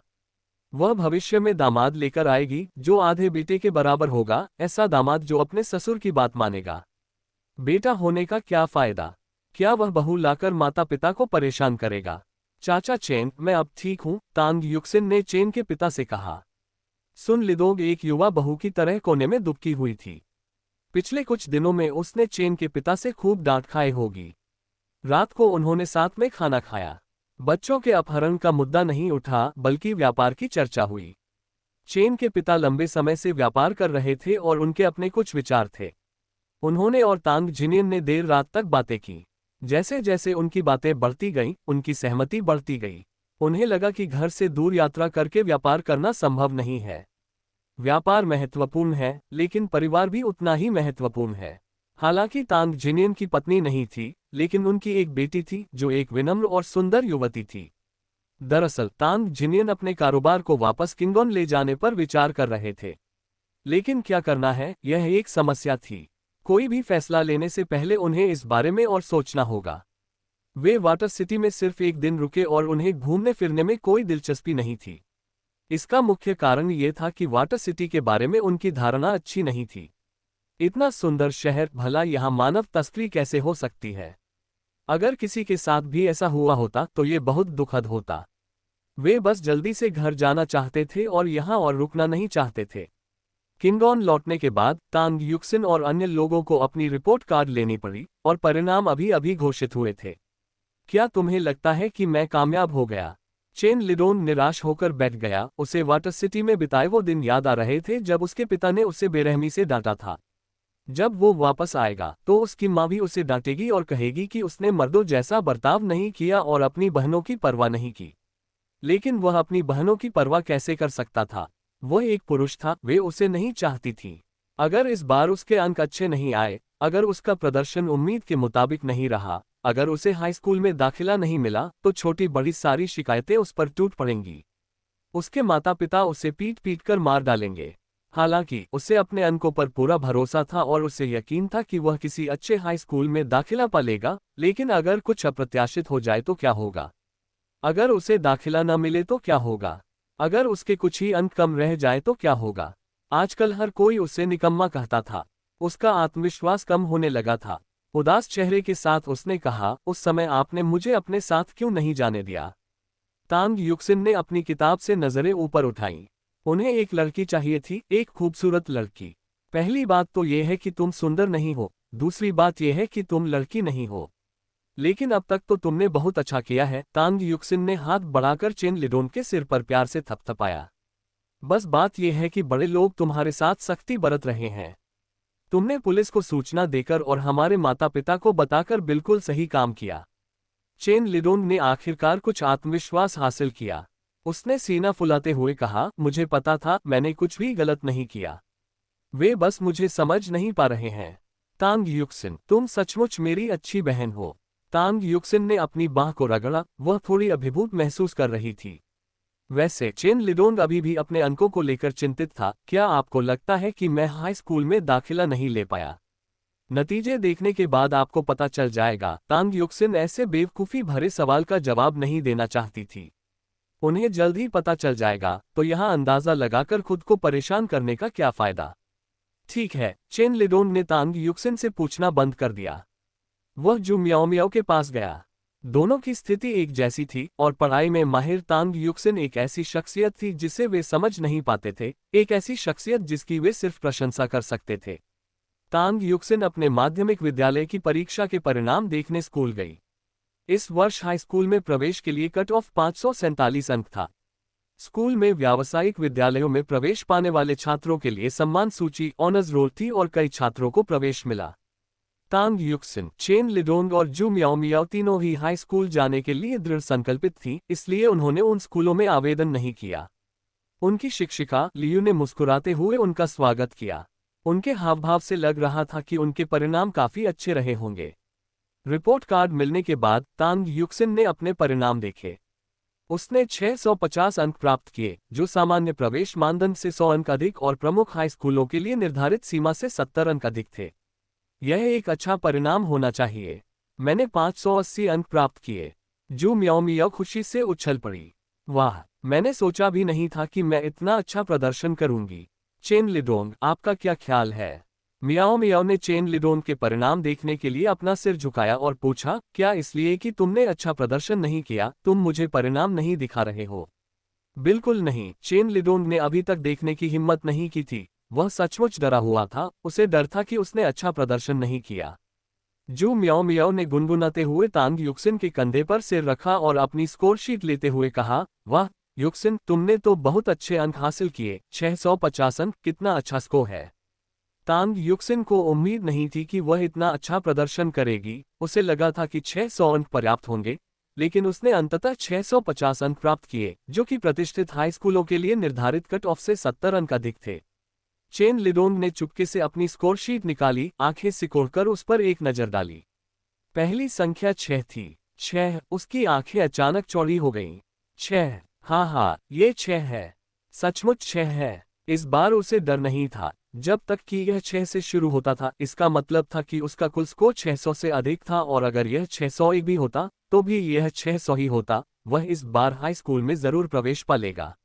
वह भविष्य में दामाद लेकर आएगी जो आधे बेटे के बराबर होगा, ऐसा दामाद जो अपने ससुर की बात मानेगा। बेटा होने का क्या फायदा? क्या वह बहू लाकर माता पिता को परेशान करेगा? चाचा चेन, मैं अब ठीक हूं, तांग युक्सिन ने चेन के पिता से कहा। सुन लिदोग एक युवा बहू की तरह कोने में दुबकी हुई थी। पिछले कुछ दिनों में उसने चेन के पिता से खूब डांट खाई होगी। रात को उन्होंने साथ में खाना खाया। बच्चों के अपहरण का मुद्दा नहीं उठा, बल्कि व्यापार की चर्चा हुई। चेन के पिता लंबे समय से व्यापार कर रहे थे और उनके अपने कुछ विचार थे। उन्होंने और तांग जिनियन ने देर रात तक बातें की। जैसे जैसे उनकी बातें बढ़ती गईं, उनकी सहमति बढ़ती गई। उन्हें लगा कि घर से दूर यात्रा करके व्यापार करना संभव नहीं है। व्यापार महत्वपूर्ण है, लेकिन परिवार भी उतना ही महत्वपूर्ण है। हालांकि तांग जिनियन की पत्नी नहीं थी, लेकिन उनकी एक बेटी थी जो एक विनम्र और सुंदर युवती थी। दरअसल तांग जिनियन अपने कारोबार को वापस किंगोन ले जाने पर विचार कर रहे थे। लेकिन क्या करना है, यह एक समस्या थी। कोई भी फैसला लेने से पहले उन्हें इस बारे में और सोचना होगा। वे वाटर सिटी में सिर्फ एक दिन रुके और उन्हें घूमने फिरने में कोई दिलचस्पी नहीं थी। इसका मुख्य कारण ये था कि वाटर सिटी के बारे में उनकी धारणा अच्छी नहीं थी। इतना सुंदर शहर, भला यहाँ मानव तस्करी कैसे हो सकती है? अगर किसी के साथ भी ऐसा हुआ होता तो ये बहुत दुखद होता। वे बस जल्दी से घर जाना चाहते थे और यहाँ और रुकना नहीं चाहते थे। किंगोन लौटने के बाद तांग युक्सिन और अन्य लोगों को अपनी रिपोर्ट कार्ड लेनी पड़ी और परिणाम अभी अभी घोषित हुए थे। क्या तुम्हें लगता है कि मैं कामयाब हो गया? चेन लिडोन निराश होकर बैठ गया। उसे वाटर सिटी में बिताए वो दिन याद आ रहे थे जब उसके पिता ने उसे बेरहमी से डांटा था। जब वो वापस आएगा तो उसकी माँ भी उसे डांटेगी और कहेगी कि उसने मर्दों जैसा बर्ताव नहीं किया और अपनी बहनों की परवाह नहीं की। लेकिन वह अपनी बहनों की परवाह कैसे कर सकता था? वह एक पुरुष था, वे उसे नहीं चाहती थी। अगर इस बार उसके अंक अच्छे नहीं आए, अगर उसका प्रदर्शन उम्मीद के मुताबिक नहीं रहा, अगर उसे हाई स्कूल में दाखिला नहीं मिला, तो छोटी बड़ी सारी शिकायतें उस पर टूट पड़ेंगी। उसके माता पिता उसे पीट पीट कर मार डालेंगे। हालांकि उसे अपने अंकों पर पूरा भरोसा था और उसे यकीन था कि वह किसी अच्छे हाई स्कूल में दाखिला पा लेगा। लेकिन अगर कुछ अप्रत्याशित हो जाए तो क्या होगा? अगर उसे दाखिला न मिले तो क्या होगा? अगर उसके कुछ ही अंक कम रह जाए तो क्या होगा? आजकल हर कोई उसे निकम्मा कहता था। उसका आत्मविश्वास कम होने लगा था। उदास चेहरे के साथ उसने कहा, उस समय आपने मुझे अपने साथ क्यों नहीं जाने दिया? तांग युक्सिन ने अपनी किताब से नजरें ऊपर उठाईं। उन्हें एक लड़की चाहिए थी, एक खूबसूरत लड़की। पहली बात तो यह है कि तुम सुंदर नहीं हो, दूसरी बात यह है कि तुम लड़की नहीं हो। लेकिन अब तक तो तुमने बहुत अच्छा किया है। तांग युक्सिन ने हाथ बढ़ाकर चेन लिडोन के सिर पर प्यार से थपथपाया। बस बात यह है कि बड़े लोग तुम्हारे साथ सख्ती बरत रहे हैं। तुमने पुलिस को सूचना देकर और हमारे माता पिता को बताकर बिल्कुल सही काम किया। चेन लिडोन ने आखिरकार कुछ आत्मविश्वास हासिल किया। उसने सीना फुलाते हुए कहा, मुझे पता था, मैंने कुछ भी गलत नहीं किया। वे बस मुझे समझ नहीं पा रहे हैं। तांग युक्सिन, तुम सचमुच मेरी अच्छी बहन हो। तांग युक्सिन ने अपनी बाह को रगड़ा। वह थोड़ी अभिभूत महसूस कर रही थी। वैसे चेन लिडोंग अभी भी अपने अंकों को लेकर चिंतित था। क्या आपको लगता है कि मैं हाई स्कूल में दाखिला नहीं ले पाया? नतीजे देखने के बाद आपको पता चल जाएगा। तांग युक्सिन ऐसे बेवकूफ़ी भरे सवाल का जवाब नहीं देना चाहती थी। उन्हें जल्द ही पता चल जाएगा, तो यहाँ अंदाजा लगाकर खुद को परेशान करने का क्या फायदा? ठीक है, चेन लिडोंग ने तांग युक्सिन से पूछना बंद कर दिया। वह जू म्याओ म्याओ के पास गया। दोनों की स्थिति एक जैसी थी और पढ़ाई में माहिर तांग युक्सिन एक ऐसी शख्सियत थी जिसे वे समझ नहीं पाते थे, एक ऐसी शख्सियत जिसकी वे सिर्फ प्रशंसा कर सकते थे। तांग युक्सिन अपने माध्यमिक विद्यालय की परीक्षा के परिणाम देखने स्कूल गई। इस वर्ष हाई स्कूल में प्रवेश के लिए कट ऑफ 547 अंक था। स्कूल में व्यावसायिक विद्यालयों में प्रवेश पाने वाले छात्रों के लिए सम्मान सूची ऑनर्स रोल थी और कई छात्रों को प्रवेश मिला। तांग युक्सिन, चेन लिडोंग और जू मियाओ मियाओ तीनों ही हाई स्कूल जाने के लिए दृढ़ संकल्पित थी, इसलिए उन्होंने उन स्कूलों में आवेदन नहीं किया। उनकी शिक्षिका लियू ने मुस्कुराते हुए उनका स्वागत किया। उनके हावभाव से लग रहा था कि उनके परिणाम काफी अच्छे रहे होंगे। रिपोर्ट कार्ड मिलने के बाद तांग युक्सिन ने अपने परिणाम देखे। उसने 650 अंक प्राप्त किए, जो सामान्य प्रवेश मानदंड से 100 अंक अधिक और प्रमुख हाई स्कूलों के लिए निर्धारित सीमा से 70 अंक अधिक थे। यह एक अच्छा परिणाम होना चाहिए। मैंने 580 अंक प्राप्त किए। जू मियाओ मियाओ खुशी से उछल पड़ी। वाह, मैंने सोचा भी नहीं था कि मैं इतना अच्छा प्रदर्शन करूंगी। चेन लिडोंग, आपका क्या ख्याल है? मियाओ मियाओ ने चेन लिडोंग के परिणाम देखने के लिए अपना सिर झुकाया और पूछा, क्या इसलिए कि तुमने अच्छा प्रदर्शन नहीं किया, तुम मुझे परिणाम नहीं दिखा रहे हो? बिल्कुल नहीं, चेन लिडोंग ने अभी तक देखने की हिम्मत नहीं की थी। वह सचमुच डरा हुआ था, उसे डर था कि उसने अच्छा प्रदर्शन नहीं किया। जू मियाओ मियाओ ने गुनगुनाते हुए तांग युक्सिन के कंधे पर सिर रखा और अपनी स्कोर शीट लेते हुए कहा, वाह युक्सिन, तुमने तो बहुत अच्छे अंक हासिल किए। 650 अंक, कितना अच्छा स्कोर है। तांग युक्सिन को उम्मीद नहीं थी कि वह इतना अच्छा प्रदर्शन करेगी। उसे लगा था कि 600 अंक पर्याप्त होंगे, लेकिन उसने अंततः 650 अंक प्राप्त किए, जो कि प्रतिष्ठित हाई स्कूलों के लिए निर्धारित कट ऑफ से 70 अंक अधिक थे। चेन लिडोंग ने चुपके से अपनी स्कोर शीट निकाली, आंखें सिकोड़कर उस पर एक नजर डाली। पहली संख्या 6 थी। 6, उसकी आंखें अचानक चौड़ी हो गईं। 6, हाँ, ये 6 है। सचमुच 6 है। इस बार उसे डर नहीं था। जब तक कि यह 6 से शुरू होता था, इसका मतलब था कि उसका कुल स्कोर 600 से अधिक था, और अगर यह 601 भी होता, तो भी यह 600 ही होता। वह इस बार हाई स्कूल में जरूर प्रवेश पा लेगा।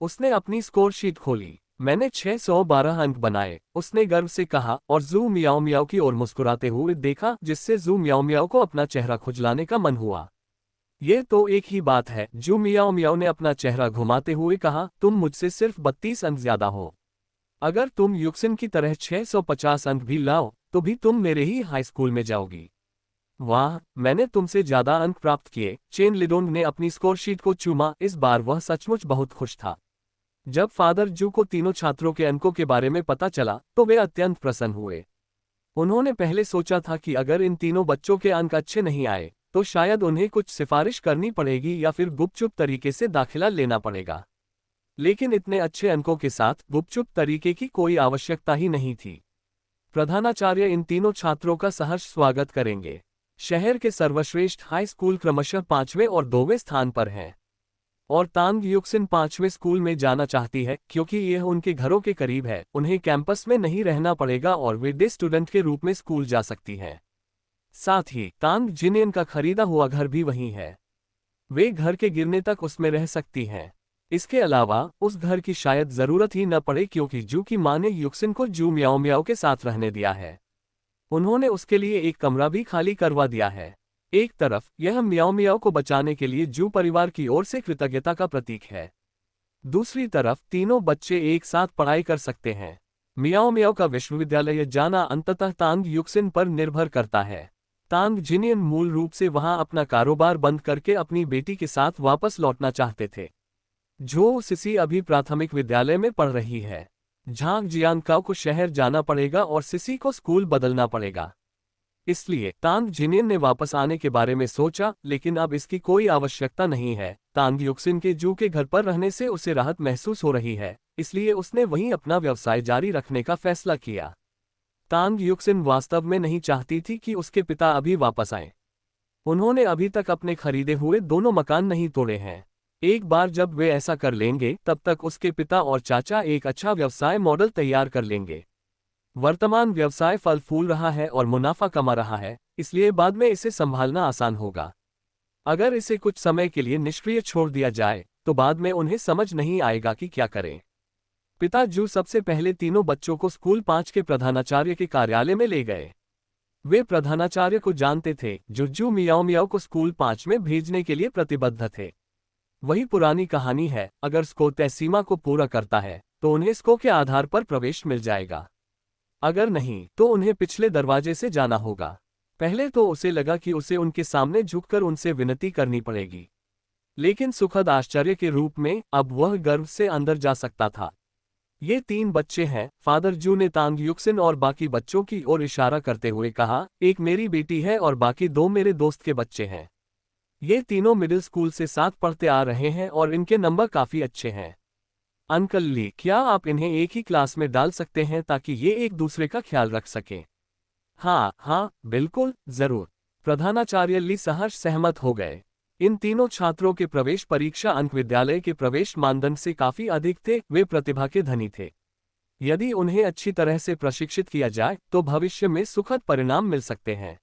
उसने अपनी स्कोर शीट खोली। मैंने 612 अंक बनाए, उसने गर्व से कहा, और जू मियाओ मियाओ की ओर मुस्कुराते हुए देखा, जिससे जू मियाओ मियाओ को अपना चेहरा खुजलाने का मन हुआ। ये तो एक ही बात है, जू मियाओ मियाओ ने अपना चेहरा घुमाते हुए कहा, तुम मुझसे सिर्फ 32 अंक ज्यादा हो। अगर तुम युक्सिन की तरह 650 अंक भी लाओ, तो भी तुम मेरे ही हाई स्कूल में जाओगी। वाह, मैंने तुमसे ज्यादा अंक प्राप्त किए। चेन लिडोंग ने अपनी स्कोर शीट को चूमा। इस बार वह सचमुच बहुत खुश था। जब फादर जू को तीनों छात्रों के अंकों के बारे में पता चला, तो वे अत्यंत प्रसन्न हुए। उन्होंने पहले सोचा था कि अगर इन तीनों बच्चों के अंक अच्छे नहीं आए, तो शायद उन्हें कुछ सिफारिश करनी पड़ेगी या फिर गुपचुप तरीके से दाखिला लेना पड़ेगा। लेकिन इतने अच्छे अंकों के साथ गुपचुप तरीके की कोई आवश्यकता ही नहीं थी। प्रधानाचार्य इन तीनों छात्रों का सहर्ष स्वागत करेंगे। शहर के सर्वश्रेष्ठ हाई स्कूल क्रमशः 5वें और 2वें स्थान पर हैं। और तांग युक्सिन 5वें स्कूल में जाना चाहती है, क्योंकि यह उनके घरों के करीब है। उन्हें कैंपस में नहीं रहना पड़ेगा और वे डे स्टूडेंट के रूप में स्कूल जा सकती हैं। साथ ही तांग जिनियन का खरीदा हुआ घर भी वहीं है। वे घर के गिरने तक उसमें रह सकती हैं। इसके अलावा उस घर की शायद जरूरत ही न पड़े, क्योंकि जू की मां ने युक्सिन को जू मियाओ मियाओ के साथ रहने दिया है। उन्होंने उसके लिए एक कमरा भी खाली करवा दिया है। एक तरफ यह मियाओ मियाओ को बचाने के लिए जू परिवार की ओर से कृतज्ञता का प्रतीक है। दूसरी तरफ तीनों बच्चे एक साथ पढ़ाई कर सकते हैं। मियाओ मियाओ का विश्वविद्यालय जाना अंततः तांग युक्सिन पर निर्भर करता है। तांग जिनियन मूल रूप से वहां अपना कारोबार बंद करके अपनी बेटी के साथ वापस लौटना चाहते थे। जो सिसी अभी प्राथमिक विद्यालय में पढ़ रही है। झांग जियांगकाओ को शहर जाना पड़ेगा और सिसी को स्कूल बदलना पड़ेगा। इसलिए तांग जिनियन ने वापस आने के बारे में सोचा, लेकिन अब इसकी कोई आवश्यकता नहीं है। तांग युक्सिन के जू के घर पर रहने से उसे राहत महसूस हो रही है, इसलिए उसने वहीं अपना व्यवसाय जारी रखने का फैसला किया। तांग युक्सिन वास्तव में नहीं चाहती थी कि उसके पिता अभी वापस आएं। उन्होंने अभी तक अपने खरीदे हुए दोनों मकान नहीं तोड़े हैं। एक बार जब वे ऐसा कर लेंगे, तब तक उसके पिता और चाचा एक अच्छा व्यवसाय मॉडल तैयार कर लेंगे। वर्तमान व्यवसाय फल फूल रहा है और मुनाफा कमा रहा है, इसलिए बाद में इसे संभालना आसान होगा। अगर इसे कुछ समय के लिए निष्क्रिय छोड़ दिया जाए, तो बाद में उन्हें समझ नहीं आएगा कि क्या करें। पिता जू सबसे पहले तीनों बच्चों को स्कूल 5 के प्रधानाचार्य के कार्यालय में ले गए। वे प्रधानाचार्य को जानते थे, जो जू मियाओ मियाओ को स्कूल 5 में भेजने के लिए प्रतिबद्ध थे। वही पुरानी कहानी है, अगर स्कोर तय सीमा को पूरा करता है, तो उन्हें स्कोर के आधार पर प्रवेश मिल जाएगा। अगर नहीं, तो उन्हें पिछले दरवाजे से जाना होगा। पहले तो उसे लगा कि उसे उनके सामने झुककर उनसे विनती करनी पड़ेगी। लेकिन सुखद आश्चर्य के रूप में अब वह गर्व से अंदर जा सकता था। ये 3 बच्चे हैं, फादर जू ने तांग युक्सिन और बाकी बच्चों की ओर इशारा करते हुए कहा, एक मेरी बेटी है और बाकी 2 मेरे दोस्त के बच्चे हैं। ये तीनों मिडिल स्कूल से साथ पढ़ते आ रहे हैं और इनके नंबर काफी अच्छे हैं। अंकल ली, क्या आप इन्हें एक ही क्लास में डाल सकते हैं ताकि ये एक दूसरे का ख्याल रख सकें? हाँ हाँ, बिल्कुल, जरूर। प्रधानाचार्य ली सहर्ष सहमत हो गए। इन तीनों छात्रों के प्रवेश परीक्षा अंक विद्यालय के प्रवेश मानदंड से काफी अधिक थे, वे प्रतिभा के धनी थे। यदि उन्हें अच्छी तरह से प्रशिक्षित किया जाए तो भविष्य में सुखद परिणाम मिल सकते हैं।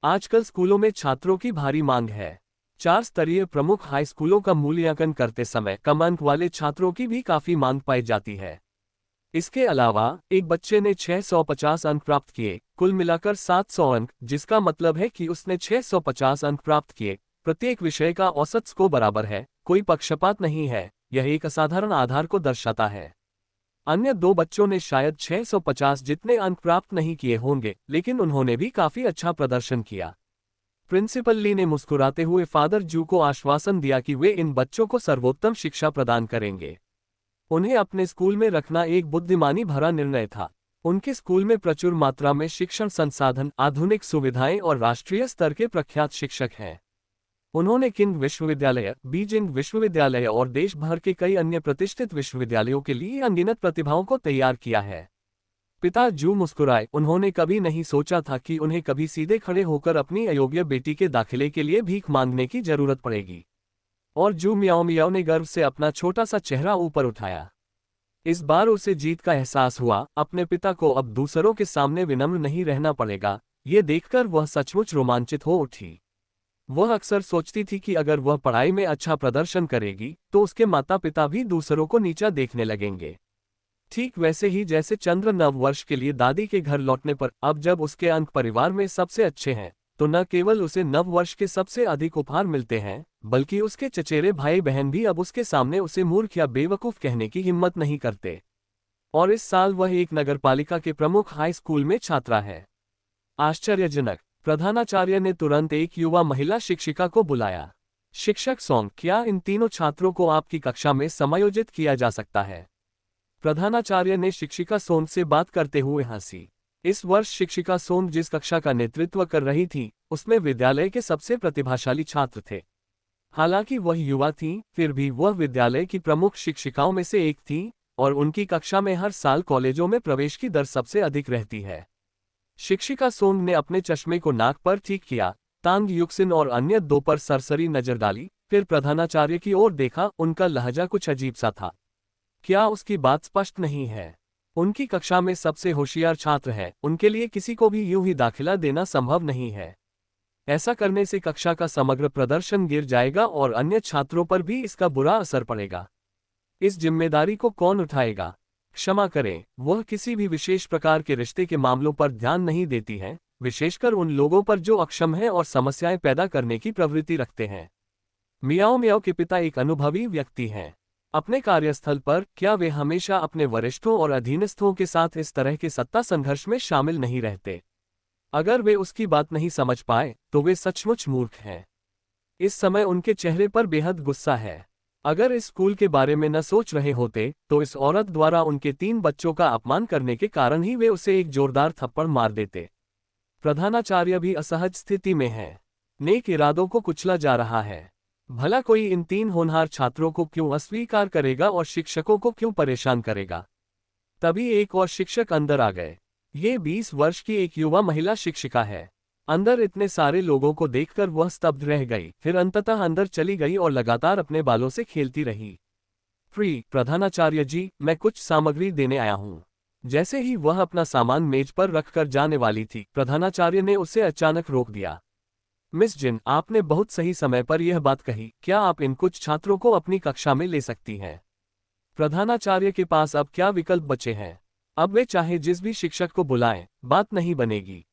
आजकल स्कूलों में छात्रों की भारी मांग है। 4 स्तरीय प्रमुख हाई स्कूलों का मूल्यांकन करते समय कम अंक वाले छात्रों की भी काफी मांग पाई जाती है। इसके अलावा एक बच्चे ने 650 अंक प्राप्त किए, कुल मिलाकर 700 अंक, जिसका मतलब है कि उसने 650 अंक प्राप्त किए। प्रत्येक विषय का औसत स्कोर बराबर है, कोई पक्षपात नहीं है, यह एक असाधारण आधार को दर्शाता है। अन्य 2 बच्चों ने शायद 650 जितने अंक प्राप्त नहीं किए होंगे, लेकिन उन्होंने भी काफी अच्छा प्रदर्शन किया। प्रिंसिपल ली ने मुस्कुराते हुए फादर जू को आश्वासन दिया कि वे इन बच्चों को सर्वोत्तम शिक्षा प्रदान करेंगे। उन्हें अपने स्कूल में रखना एक बुद्धिमानी भरा निर्णय था। उनके स्कूल में प्रचुर मात्रा में शिक्षण संसाधन, आधुनिक सुविधाएं और राष्ट्रीय स्तर के प्रख्यात शिक्षक हैं। उन्होंने किंग विश्वविद्यालय, बीजिंग विश्वविद्यालय और देश भर के कई अन्य प्रतिष्ठित विश्वविद्यालयों के लिए अनगिनत प्रतिभाओं को तैयार किया है। पिता जू मुस्कुराए, उन्होंने कभी नहीं सोचा था कि उन्हें कभी सीधे खड़े होकर अपनी अयोग्य बेटी के दाखिले के लिए भीख मांगने की जरूरत पड़ेगी। और जू मियाओ मियाओ ने गर्व से अपना छोटा सा चेहरा ऊपर उठाया। इस बार उसे जीत का एहसास हुआ, अपने पिता को अब दूसरों के सामने विनम्र नहीं रहना पड़ेगा। ये देखकर वह सचमुच रोमांचित हो उठी। वह अक्सर सोचती थी कि अगर वह पढ़ाई में अच्छा प्रदर्शन करेगी तो उसके माता पिता भी दूसरों को नीचा देखने लगेंगे। ठीक वैसे ही जैसे चंद्र नव वर्ष के लिए दादी के घर लौटने पर अब जब उसके अंक परिवार में सबसे अच्छे हैं तो न केवल उसे नव वर्ष के सबसे अधिक उपहार मिलते हैं, बल्कि उसके चचेरे भाई बहन भी अब उसके सामने उसे मूर्ख या बेवकूफ कहने की हिम्मत नहीं करते। और इस साल वह एक नगरपालिका के प्रमुख हाई स्कूल में छात्रा है। आश्चर्यजनक, प्रधानाचार्य ने तुरंत एक युवा महिला शिक्षिका को बुलाया। शिक्षक सोंग, क्या इन तीनों छात्रों को आपकी कक्षा में समायोजित किया जा सकता है? प्रधानाचार्य ने शिक्षिका सोंग से बात करते हुए हंसी। इस वर्ष शिक्षिका सोंग जिस कक्षा का नेतृत्व कर रही थी, उसमें विद्यालय के सबसे प्रतिभाशाली छात्र थे। हालांकि वह युवा थी, फिर भी वह विद्यालय की प्रमुख शिक्षिकाओं में से एक थी और उनकी कक्षा में हर साल कॉलेजों में प्रवेश की दर सबसे अधिक रहती है। शिक्षिका सोंग ने अपने चश्मे को नाक पर ठीक किया, तांग युक्सिन और अन्य 2 पर सरसरी नजर डाली, फिर प्रधानाचार्य की ओर देखा। उनका लहजा कुछ अजीब सा था। क्या उसकी बात स्पष्ट नहीं है? उनकी कक्षा में सबसे होशियार छात्र है, उनके लिए किसी को भी यूं ही दाखिला देना संभव नहीं है। ऐसा करने से कक्षा का समग्र प्रदर्शन गिर जाएगा और अन्य छात्रों पर भी इसका बुरा असर पड़ेगा। इस जिम्मेदारी को कौन उठाएगा? क्षमा करें, वह किसी भी विशेष प्रकार के रिश्ते के मामलों पर ध्यान नहीं देती हैं, विशेषकर उन लोगों पर जो अक्षम हैं और समस्याएं पैदा करने की प्रवृत्ति रखते हैं। मियाओ मियाओ के पिता एक अनुभवी व्यक्ति हैं। अपने कार्यस्थल पर क्या वे हमेशा अपने वरिष्ठों और अधीनस्थों के साथ इस तरह के सत्ता संघर्ष में शामिल नहीं रहते? अगर वे उसकी बात नहीं समझ पाए तो वे सचमुच मूर्ख हैं। इस समय उनके चेहरे पर बेहद गुस्सा है। अगर इस स्कूल के बारे में न सोच रहे होते तो इस औरत द्वारा उनके 3 बच्चों का अपमान करने के कारण ही वे उसे एक जोरदार थप्पड़ मार देते। प्रधानाचार्य भी असहज स्थिति में है। नेक इरादों को कुचला जा रहा है। भला कोई इन 3 होनहार छात्रों को क्यों अस्वीकार करेगा और शिक्षकों को क्यों परेशान करेगा? तभी एक और शिक्षक अंदर आ गए। ये 20 वर्ष की एक युवा महिला शिक्षिका है। अंदर इतने सारे लोगों को देखकर वह स्तब्ध रह गई, फिर अंततः अंदर चली गई और लगातार अपने बालों से खेलती रही। प्रधानाचार्य जी, मैं कुछ सामग्री देने आया हूँ। जैसे ही वह अपना सामान मेज पर रखकर जाने वाली थी, प्रधानाचार्य ने उसे अचानक रोक दिया। मिस जिन, आपने बहुत सही समय पर यह बात कही। क्या आप इन कुछ छात्रों को अपनी कक्षा में ले सकती हैं? प्रधानाचार्य के पास अब क्या विकल्प बचे हैं? अब वे चाहे जिस भी शिक्षक को बुलाएं, बात नहीं बनेगी।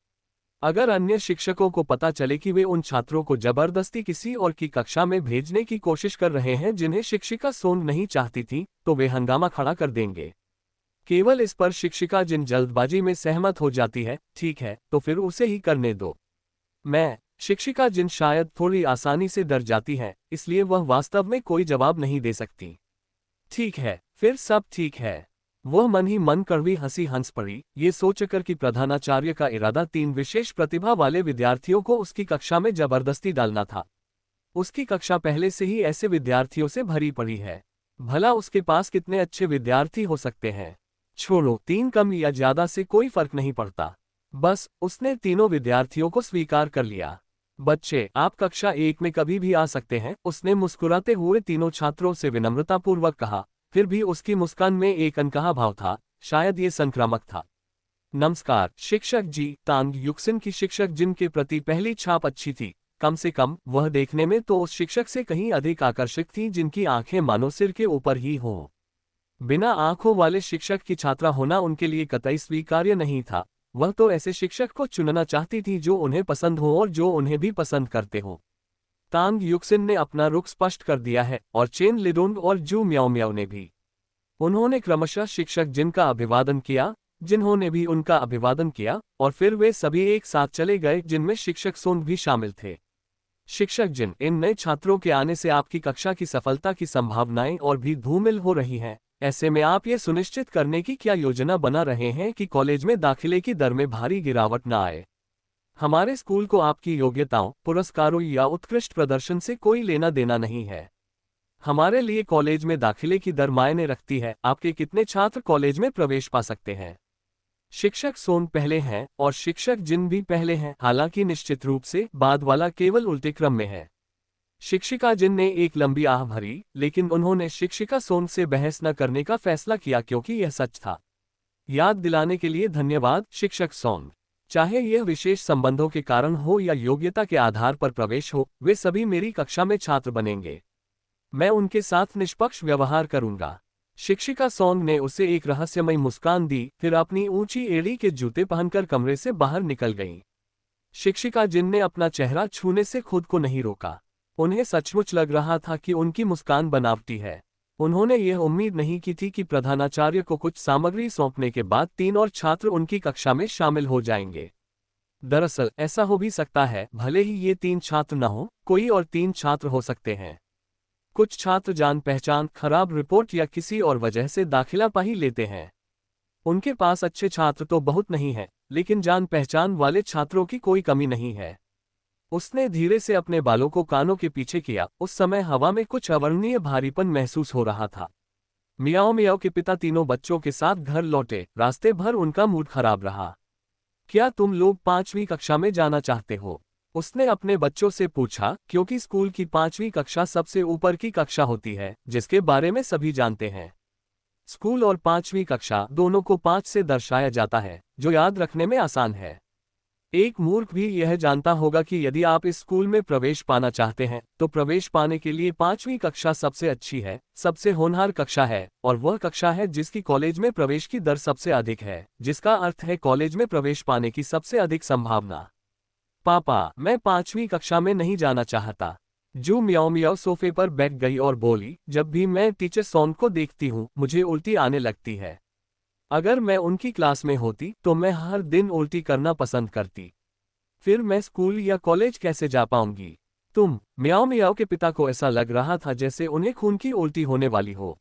अगर अन्य शिक्षकों को पता चले कि वे उन छात्रों को जबरदस्ती किसी और की कक्षा में भेजने की कोशिश कर रहे हैं जिन्हें शिक्षिका सोंग नहीं चाहती थी, तो वे हंगामा खड़ा कर देंगे। केवल इस पर शिक्षिका जिन जल्दबाजी में सहमत हो जाती है, ठीक है, तो फिर उसे ही करने दो। मैं शिक्षिका जिन शायद थोड़ी आसानी से डर जाती है, इसलिए वह वास्तव में कोई जवाब नहीं दे सकती। ठीक है, फिर सब ठीक है। वह मन ही मन कड़वी हंसी हंस पड़ी, ये सोचकर कि प्रधानाचार्य का इरादा 3 विशेष प्रतिभा वाले विद्यार्थियों को उसकी कक्षा में जबरदस्ती डालना था। उसकी कक्षा पहले से ही ऐसे विद्यार्थियों से भरी पड़ी है। भला उसके पास कितने अच्छे विद्यार्थी हो सकते हैं। छोड़ो, 3 कम या ज्यादा से कोई फर्क नहीं पड़ता। बस उसने तीनों विद्यार्थियों को स्वीकार कर लिया। बच्चे, आप कक्षा 1 में कभी भी आ सकते हैं, उसने मुस्कुराते हुए तीनों छात्रों से विनम्रतापूर्वक कहा। फिर भी उसकी मुस्कान में एक अनकहा भाव था, शायद ये संक्रामक था। नमस्कार शिक्षक जी। तांग युक्सिन की शिक्षक जिन के प्रति पहली छाप अच्छी थी, कम से कम वह देखने में तो उस शिक्षक से कहीं अधिक आकर्षक थी जिनकी आंखें मानो सिर के ऊपर ही हों। बिना आंखों वाले शिक्षक की छात्रा होना उनके लिए कतई स्वीकार्य नहीं था। वह तो ऐसे शिक्षक को चुनना चाहती थी जो उन्हें पसंद हो और जो उन्हें भी पसंद करते हो। तांग युक्सिन ने अपना रुख स्पष्ट कर दिया है, और चेन लिडोंग और जू म्याओ म्याओ ने भी। उन्होंने क्रमशः शिक्षक जिन का अभिवादन किया, जिन्होंने भी उनका अभिवादन किया, और फिर वे सभी एक साथ चले गए, जिनमें शिक्षक सोंग भी शामिल थे। शिक्षक जिन, इन नए छात्रों के आने से आपकी कक्षा की सफलता की संभावनाएं और भी धूमिल हो रही हैं। ऐसे में आप ये सुनिश्चित करने की क्या योजना बना रहे हैं कि कॉलेज में दाखिले की दर में भारी गिरावट न आए। हमारे स्कूल को आपकी योग्यताओं, पुरस्कारों या उत्कृष्ट प्रदर्शन से कोई लेना देना नहीं है। हमारे लिए कॉलेज में दाखिले की दर मायने रखती है, आपके कितने छात्र कॉलेज में प्रवेश पा सकते हैं। शिक्षक सोन पहले हैं और शिक्षक जिन भी पहले हैं, हालांकि निश्चित रूप से बाद वाला केवल उल्टे क्रम में है। शिक्षिका जिन ने एक लंबी आह भरी, लेकिन उन्होंने शिक्षिका सोन से बहस न करने का फैसला किया क्योंकि यह सच था। याद दिलाने के लिए धन्यवाद शिक्षक सोन। चाहे यह विशेष संबंधों के कारण हो या योग्यता के आधार पर प्रवेश हो, वे सभी मेरी कक्षा में छात्र बनेंगे। मैं उनके साथ निष्पक्ष व्यवहार करूंगा। शिक्षिका सोंग ने उसे एक रहस्यमयी मुस्कान दी, फिर अपनी ऊंची एड़ी के जूते पहनकर कमरे से बाहर निकल गईं। शिक्षिका जिन ने अपना चेहरा छूने से खुद को नहीं रोका। उन्हें सचमुच लग रहा था कि उनकी मुस्कान बनावटी है। उन्होंने यह उम्मीद नहीं की थी कि प्रधानाचार्य को कुछ सामग्री सौंपने के बाद 3 और छात्र उनकी कक्षा में शामिल हो जाएंगे। दरअसल ऐसा हो भी सकता है, भले ही ये 3 छात्र न हो, कोई और 3 छात्र हो सकते हैं। कुछ छात्र जान पहचान, खराब रिपोर्ट या किसी और वजह से दाखिला पा ही लेते हैं। उनके पास अच्छे छात्र तो बहुत नहीं है, लेकिन जान पहचान वाले छात्रों की कोई कमी नहीं है। उसने धीरे से अपने बालों को कानों के पीछे किया। उस समय हवा में कुछ अवर्णनीय भारीपन महसूस हो रहा था। मियाओ मियाओ के पिता तीनों बच्चों के साथ घर लौटे। रास्ते भर उनका मूड खराब रहा। क्या तुम लोग 5वीं कक्षा में जाना चाहते हो? उसने अपने बच्चों से पूछा, क्योंकि स्कूल की 5वीं कक्षा सबसे ऊपर की कक्षा होती है, जिसके बारे में सभी जानते हैं। स्कूल और 5वीं कक्षा दोनों को 5 से दर्शाया जाता है, जो याद रखने में आसान है। एक मूर्ख भी यह जानता होगा कि यदि आप इस स्कूल में प्रवेश पाना चाहते हैं, तो प्रवेश पाने के लिए 5वीं कक्षा सबसे अच्छी है, सबसे होनहार कक्षा है, और वह कक्षा है जिसकी कॉलेज में प्रवेश की दर सबसे अधिक है, जिसका अर्थ है कॉलेज में प्रवेश पाने की सबसे अधिक संभावना। पापा, मैं 5वीं कक्षा में नहीं जाना चाहता। जू म्याओ म्याओ सोफे पर बैठ गई और बोली, जब भी मैं टीचर सोन को देखती हूँ, मुझे उल्टी आने लगती है। अगर मैं उनकी क्लास में होती तो मैं हर दिन उल्टी करना पसंद करती। फिर मैं स्कूल या कॉलेज कैसे जा पाऊंगी? म्याओ म्याओ के पिता को ऐसा लग रहा था जैसे उन्हें खून की उल्टी होने वाली हो।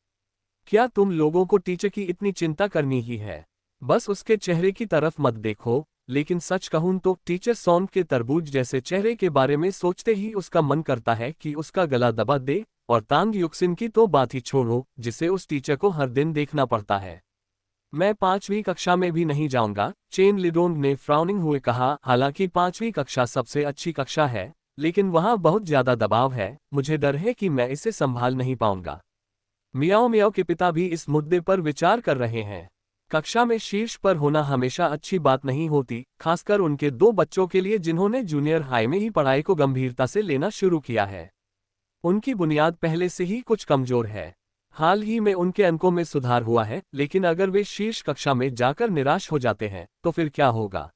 क्या तुम लोगों को टीचर की इतनी चिंता करनी ही है? बस उसके चेहरे की तरफ मत देखो। लेकिन सच कहूं तो टीचर सोन के तरबूज जैसे चेहरे के बारे में सोचते ही उसका मन करता है कि उसका गला दबा दे। और तांग युक्सिन की तो बात ही छोड़ो, जिसे उस टीचर को हर दिन देखना पड़ता है। मैं 5वीं कक्षा में भी नहीं जाऊंगा, चेन लिडोंग ने फ्राउनिंग हुए कहा। हालांकि 5वीं कक्षा सबसे अच्छी कक्षा है, लेकिन वहां बहुत ज्यादा दबाव है। मुझे डर है कि मैं इसे संभाल नहीं पाऊंगा। मियाओ मियाओ के पिता भी इस मुद्दे पर विचार कर रहे हैं। कक्षा में शीर्ष पर होना हमेशा अच्छी बात नहीं होती, खासकर उनके 2 बच्चों के लिए जिन्होंने जूनियर हाई में ही पढ़ाई को गंभीरता से लेना शुरू किया है। उनकी बुनियाद पहले से ही कुछ कमजोर है। हाल ही में उनके अंकों में सुधार हुआ है, लेकिन अगर वे शीर्ष कक्षा में जाकर निराश हो जाते हैं, तो फिर क्या होगा?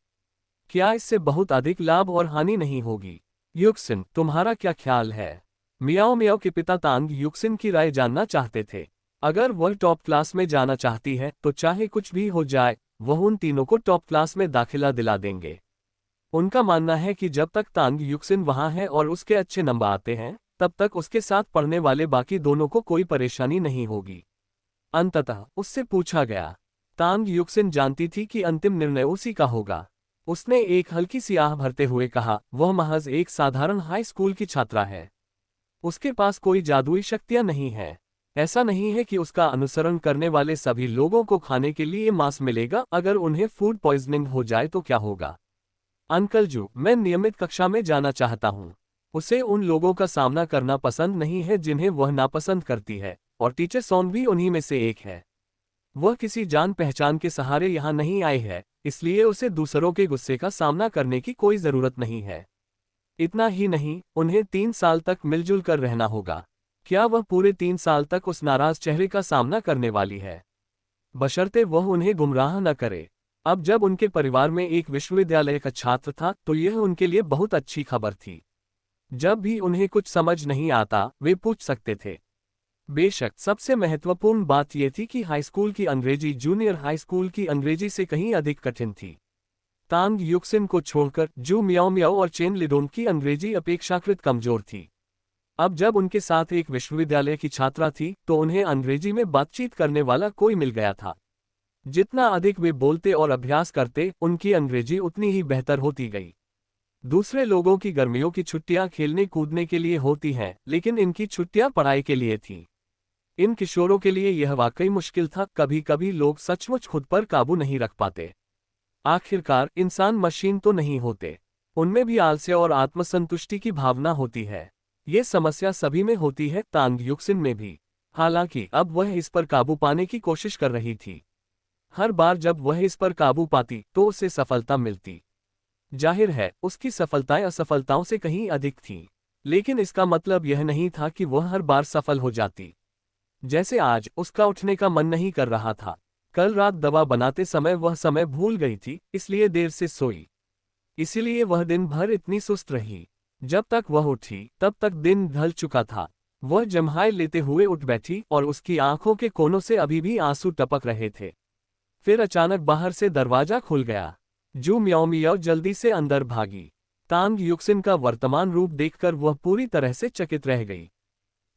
क्या इससे बहुत अधिक लाभ और हानि नहीं होगी? युक्सिन, तुम्हारा क्या ख्याल है? मियाओ मियाओ के पिता तांग युक्सिन की राय जानना चाहते थे। अगर वह टॉप क्लास में जाना चाहती है, तो चाहे कुछ भी हो जाए, वह उन तीनों को टॉप क्लास में दाखिला दिला देंगे। उनका मानना है कि जब तक तांग युक्सिन वहां है और उसके अच्छे नंबर आते हैं, तब तक उसके साथ पढ़ने वाले बाकी दोनों को कोई परेशानी नहीं होगी। अंततः उससे पूछा गया। तांग युक्सिन जानती थी कि अंतिम निर्णय उसी का होगा। उसने एक हल्की सी आह भरते हुए कहा, वह महज एक साधारण हाई स्कूल की छात्रा है। उसके पास कोई जादुई शक्तियां नहीं है। ऐसा नहीं है कि उसका अनुसरण करने वाले सभी लोगों को खाने के लिए मांस मिलेगा। अगर उन्हें फूड पॉइजनिंग हो जाए तो क्या होगा? अंकल जू, मैं नियमित कक्षा में जाना चाहता हूँ। उसे उन लोगों का सामना करना पसंद नहीं है जिन्हें वह नापसंद करती है, और टीचर सॉन्ग भी उन्हीं में से एक है। वह किसी जान पहचान के सहारे यहाँ नहीं आई है, इसलिए उसे दूसरों के गुस्से का सामना करने की कोई जरूरत नहीं है। इतना ही नहीं, उन्हें 3 साल तक मिलजुल कर रहना होगा। क्या वह पूरे 3 साल तक उस नाराज चेहरे का सामना करने वाली है? बशर्ते वह उन्हें गुमराह न करे। अब जब उनके परिवार में एक विश्वविद्यालय का छात्र था तो यह उनके लिए बहुत अच्छी खबर थी। जब भी उन्हें कुछ समझ नहीं आता, वे पूछ सकते थे। बेशक सबसे महत्वपूर्ण बात यह थी कि हाई स्कूल की अंग्रेजी जूनियर हाई स्कूल की अंग्रेजी से कहीं अधिक कठिन थी। तांग युक्सिन को छोड़कर जू मियाओ मियाओ और चेन लिडोंग की अंग्रेजी अपेक्षाकृत कमजोर थी। अब जब उनके साथ एक विश्वविद्यालय की छात्रा थी तो उन्हें अंग्रेजी में बातचीत करने वाला कोई मिल गया था। जितना अधिक वे बोलते और अभ्यास करते, उनकी अंग्रेजी उतनी ही बेहतर होती गई। दूसरे लोगों की गर्मियों की छुट्टियां खेलने कूदने के लिए होती हैं, लेकिन इनकी छुट्टियां पढ़ाई के लिए थीं। इन किशोरों के लिए यह वाकई मुश्किल था। कभी कभी लोग सचमुच खुद पर काबू नहीं रख पाते। आखिरकार इंसान मशीन तो नहीं होते, उनमें भी आलस्य और आत्मसंतुष्टि की भावना होती है। ये समस्या सभी में होती है, तांग युक्सिन में भी। हालांकि अब वह इस पर काबू पाने की कोशिश कर रही थी। हर बार जब वह इस पर काबू पाती तो उसे सफलता मिलती। जाहिर है उसकी सफलताएं असफलताओं से कहीं अधिक थीं, लेकिन इसका मतलब यह नहीं था कि वह हर बार सफल हो जाती। जैसे आज उसका उठने का मन नहीं कर रहा था। कल रात दवा बनाते समय वह समय भूल गई थी, इसलिए देर से सोई। इसीलिए वह दिन भर इतनी सुस्त रही। जब तक वह उठी तब तक दिन ढल चुका था। वह जम्हाई लेते हुए उठ बैठी और उसकी आंखों के कोनों से अभी भी आंसू टपक रहे थे। फिर अचानक बाहर से दरवाजा खुल गया। जू मियाओ मियाओ जल्दी से अंदर भागी। तांग युक्सिन का वर्तमान रूप देखकर वह पूरी तरह से चकित रह गई।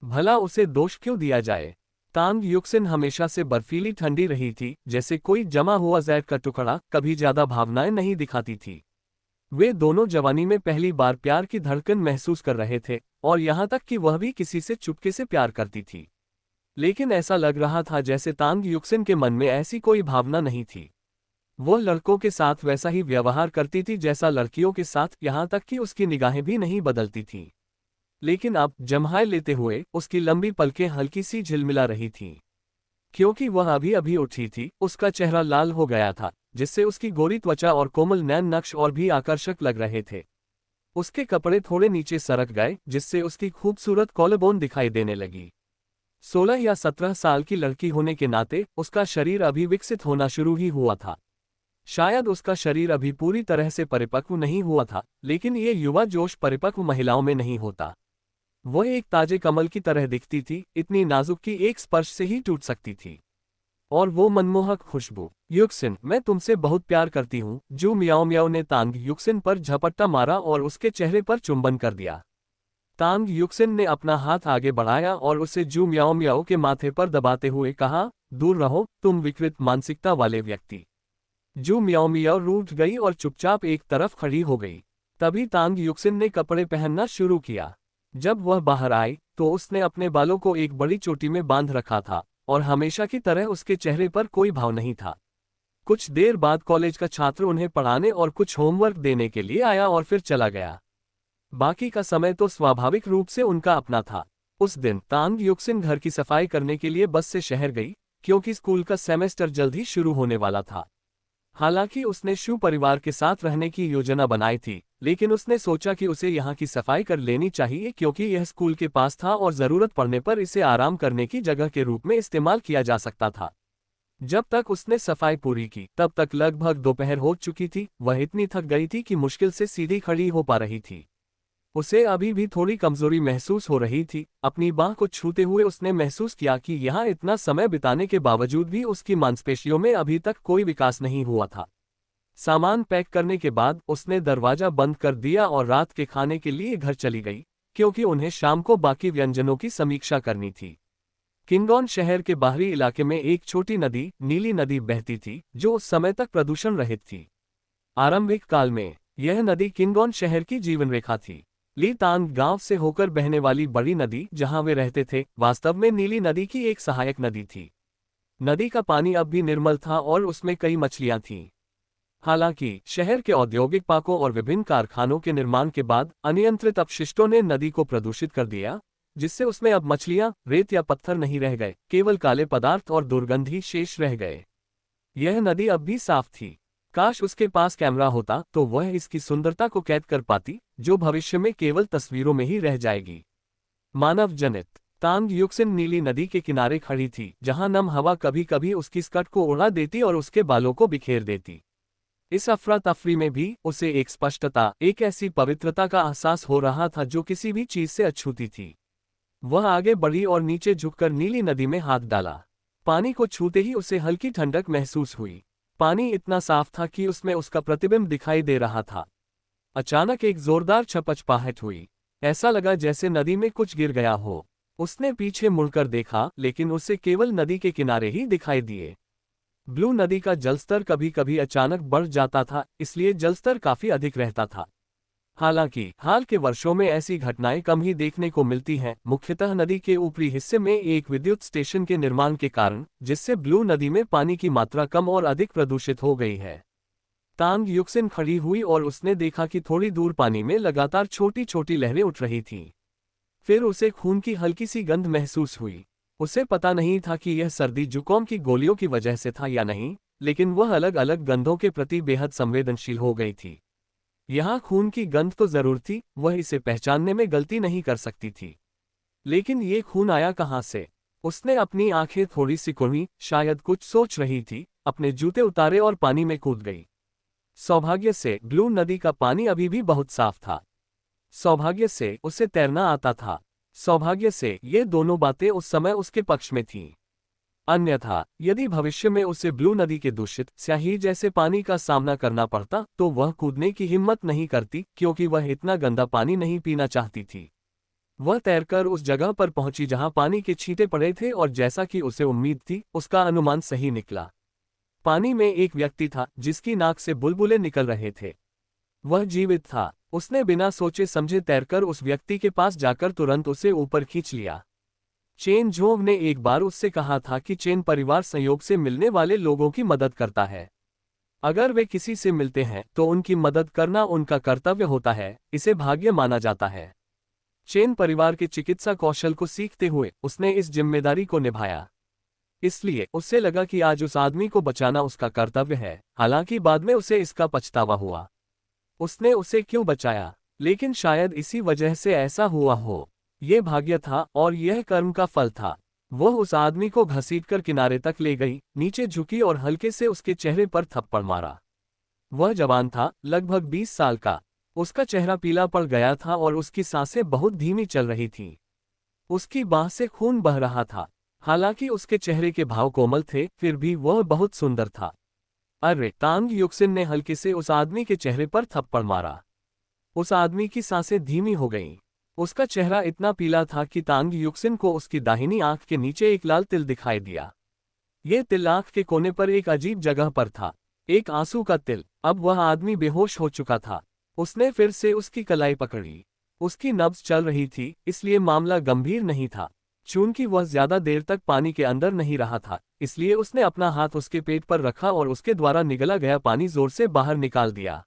भला उसे दोष क्यों दिया जाए? तांग युक्सिन हमेशा से बर्फीली ठंडी रही थी, जैसे कोई जमा हुआ जहर का टुकड़ा। कभी ज्यादा भावनाएं नहीं दिखाती थी। वे दोनों जवानी में पहली बार प्यार की धड़कन महसूस कर रहे थे, और यहाँ तक कि वह भी किसी से चुपके से प्यार करती थी। लेकिन ऐसा लग रहा था जैसे तांग युक्सिन के मन में ऐसी कोई भावना नहीं थी। वो लड़कों के साथ वैसा ही व्यवहार करती थी जैसा लड़कियों के साथ, यहाँ तक कि उसकी निगाहें भी नहीं बदलती थीं। लेकिन अब जम्हाई लेते हुए उसकी लंबी पलकें हल्की सी झिलमिला रही थीं। क्योंकि वह अभी अभी उठी थी, उसका चेहरा लाल हो गया था, जिससे उसकी गोरी त्वचा और कोमल नैन नक्श और भी आकर्षक लग रहे थे। उसके कपड़े थोड़े नीचे सरक गए, जिससे उसकी खूबसूरत कॉलरबोन दिखाई देने लगी। 16 या 17 साल की लड़की होने के नाते उसका शरीर अभी विकसित होना शुरू ही हुआ था। शायद उसका शरीर अभी पूरी तरह से परिपक्व नहीं हुआ था, लेकिन ये युवा जोश परिपक्व महिलाओं में नहीं होता। वह एक ताजे कमल की तरह दिखती थी, इतनी नाजुक कि एक स्पर्श से ही टूट सकती थी। और वो मनमोहक खुशबू। युक्सिन, मैं तुमसे बहुत प्यार करती हूँ। जू मियाओ मियाओ ने तांग युक्सिन पर झपट्टा मारा और उसके चेहरे पर चुंबन कर दिया। तांग युक्सिन ने अपना हाथ आगे बढ़ाया और उसे जू मियाओ मियाओ के माथे पर दबाते हुए कहा, दूर रहो तुम विकृत मानसिकता वाले व्यक्ति। जू मियाओ मियाओ रूठ गई और चुपचाप एक तरफ खड़ी हो गई। तभी तांग युक्सिन ने कपड़े पहनना शुरू किया। जब वह बाहर आई तो उसने अपने बालों को एक बड़ी चोटी में बांध रखा था, और हमेशा की तरह उसके चेहरे पर कोई भाव नहीं था। कुछ देर बाद कॉलेज का छात्र उन्हें पढ़ाने और कुछ होमवर्क देने के लिए आया और फिर चला गया। बाकी का समय तो स्वाभाविक रूप से उनका अपना था। उस दिन तांग युक्सिन घर की सफाई करने के लिए बस से शहर गई, क्योंकि स्कूल का सेमेस्टर जल्द ही शुरू होने वाला था। हालांकि उसने शू परिवार के साथ रहने की योजना बनाई थी, लेकिन उसने सोचा कि उसे यहाँ की सफाई कर लेनी चाहिए क्योंकि यह स्कूल के पास था और जरूरत पड़ने पर इसे आराम करने की जगह के रूप में इस्तेमाल किया जा सकता था। जब तक उसने सफाई पूरी की तब तक लगभग दोपहर हो चुकी थी। वह इतनी थक गई थी कि मुश्किल से सीधी खड़ी हो पा रही थी। उसे अभी भी थोड़ी कमजोरी महसूस हो रही थी। अपनी बाह को छूते हुए उसने महसूस किया कि यहाँ इतना समय बिताने के बावजूद भी उसकी मांसपेशियों में अभी तक कोई विकास नहीं हुआ था। सामान पैक करने के बाद उसने दरवाजा बंद कर दिया और रात के खाने के लिए घर चली गई, क्योंकि उन्हें शाम को बाकी व्यंजनों की समीक्षा करनी थी। किंगॉन शहर के बाहरी इलाके में एक छोटी नदी, नीली नदी बहती थी, जो उस समय तक प्रदूषण रहित थी। आरंभिक काल में यह नदी किंगॉन शहर की जीवन रेखा थी। ली तांग गांव से होकर बहने वाली बड़ी नदी, जहां वे रहते थे, वास्तव में नीली नदी की एक सहायक नदी थी। नदी का पानी अब भी निर्मल था और उसमें कई मछलियां थीं। हालांकि शहर के औद्योगिक पार्कों और विभिन्न कारखानों के निर्माण के बाद अनियंत्रित अपशिष्टों ने नदी को प्रदूषित कर दिया, जिससे उसमें अब मछलियां, रेत या पत्थर नहीं रह गए, केवल काले पदार्थ और दुर्गंधी शेष रह गए। यह नदी अब भी साफ थी। काश उसके पास कैमरा होता तो वह इसकी सुंदरता को कैद कर पाती, जो भविष्य में केवल तस्वीरों में ही रह जाएगी। मानव जनित। तांग युक्सिन नीली नदी के किनारे खड़ी थी, जहां नम हवा कभी कभी उसकी स्कर्ट को उड़ा देती और उसके बालों को बिखेर देती। इस अफरा तफरी में भी उसे एक स्पष्टता, एक ऐसी पवित्रता का एहसास हो रहा था जो किसी भी चीज से अछूती थी। वह आगे बढ़ी और नीचे झुककर नीली नदी में हाथ डाला। पानी को छूते ही उसे हल्की ठंडक महसूस हुई। पानी इतना साफ था कि उसमें उसका प्रतिबिंब दिखाई दे रहा था। अचानक एक जोरदार छपछपाहट हुई। ऐसा लगा जैसे नदी में कुछ गिर गया हो। उसने पीछे मुड़कर देखा, लेकिन उसे केवल नदी के किनारे ही दिखाई दिए। ब्लू नदी का जलस्तर कभी कभी अचानक बढ़ जाता था, इसलिए जलस्तर काफी अधिक रहता था। हालांकि हाल के वर्षों में ऐसी घटनाएं कम ही देखने को मिलती हैं, मुख्यतः नदी के ऊपरी हिस्से में एक विद्युत स्टेशन के निर्माण के कारण, जिससे ब्लू नदी में पानी की मात्रा कम और अधिक प्रदूषित हो गई है। तांग युक्सिन खड़ी हुई और उसने देखा कि थोड़ी दूर पानी में लगातार छोटी छोटी लहरें उठ रही थीं। फिर उसे खून की हल्की सी गंध महसूस हुई। उसे पता नहीं था कि यह सर्दी जुकाम की गोलियों की वजह से था या नहीं, लेकिन वह अलग अलग गंधों के प्रति बेहद संवेदनशील हो गई थी। यहाँ खून की गंध तो जरूर थी, वह इसे पहचानने में गलती नहीं कर सकती थी। लेकिन ये खून आया कहाँ से? उसने अपनी आंखें थोड़ी सी खुली, शायद कुछ सोच रही थी, अपने जूते उतारे और पानी में कूद गई। सौभाग्य से ब्लू नदी का पानी अभी भी बहुत साफ था। सौभाग्य से उसे तैरना आता था। सौभाग्य से ये दोनों बातें उस समय उसके पक्ष में थीं। अन्यथा यदि भविष्य में उसे ब्लू नदी के दूषित, स्याही जैसे पानी का सामना करना पड़ता, तो वह कूदने की हिम्मत नहीं करती, क्योंकि वह इतना गंदा पानी नहीं पीना चाहती थी। वह तैरकर उस जगह पर पहुंची जहां पानी के छींटे पड़े थे और जैसा कि उसे उम्मीद थी, उसका अनुमान सही निकला। पानी में एक व्यक्ति था जिसकी नाक से बुलबुले निकल रहे थे। वह जीवित था। उसने बिना सोचे समझे तैरकर उस व्यक्ति के पास जाकर तुरंत उसे ऊपर खींच लिया। चेन जोंग ने एक बार उससे कहा था कि चेन परिवार संयोग से मिलने वाले लोगों की मदद करता है। अगर वे किसी से मिलते हैं तो उनकी मदद करना उनका कर्तव्य होता है, इसे भाग्य माना जाता है। चेन परिवार के चिकित्सा कौशल को सीखते हुए उसने इस जिम्मेदारी को निभाया। इसलिए उससे लगा कि आज उस आदमी को बचाना उसका कर्तव्य है। हालांकि बाद में उसे इसका पछतावा हुआ। उसने उसे क्यों बचाया? लेकिन शायद इसी वजह से ऐसा हुआ हो। यह भाग्य था और यह कर्म का फल था। वह उस आदमी को घसीटकर किनारे तक ले गई, नीचे झुकी और हल्के से उसके चेहरे पर थप्पड़ मारा। वह जवान था, लगभग 20 साल का। उसका चेहरा पीला पड़ गया था और उसकी सांसें बहुत धीमी चल रही थीं। उसकी बाह से खून बह रहा था। हालांकि उसके चेहरे के भाव कोमल थे, फिर भी वह बहुत सुंदर था। अरे! तांग युक्सिन ने हल्के से उस आदमी के चेहरे पर थप्पड़ मारा। उस आदमी की सांसें धीमी हो गईं। उसका चेहरा इतना पीला था कि तांग युक्सिन को उसकी दाहिनी आंख के नीचे एक लाल तिल दिखाई दिया। यह तिल आंख के कोने पर एक अजीब जगह पर था, एक आंसू का तिल। अब वह आदमी बेहोश हो चुका था। उसने फिर से उसकी कलाई पकड़ी। उसकी नब्ज चल रही थी, इसलिए मामला गंभीर नहीं था। चूंकि वह ज्यादा देर तक पानी के अंदर नहीं रहा था, इसलिए उसने अपना हाथ उसके पेट पर रखा और उसके द्वारा निगला गया पानी जोर से बाहर निकाल दिया।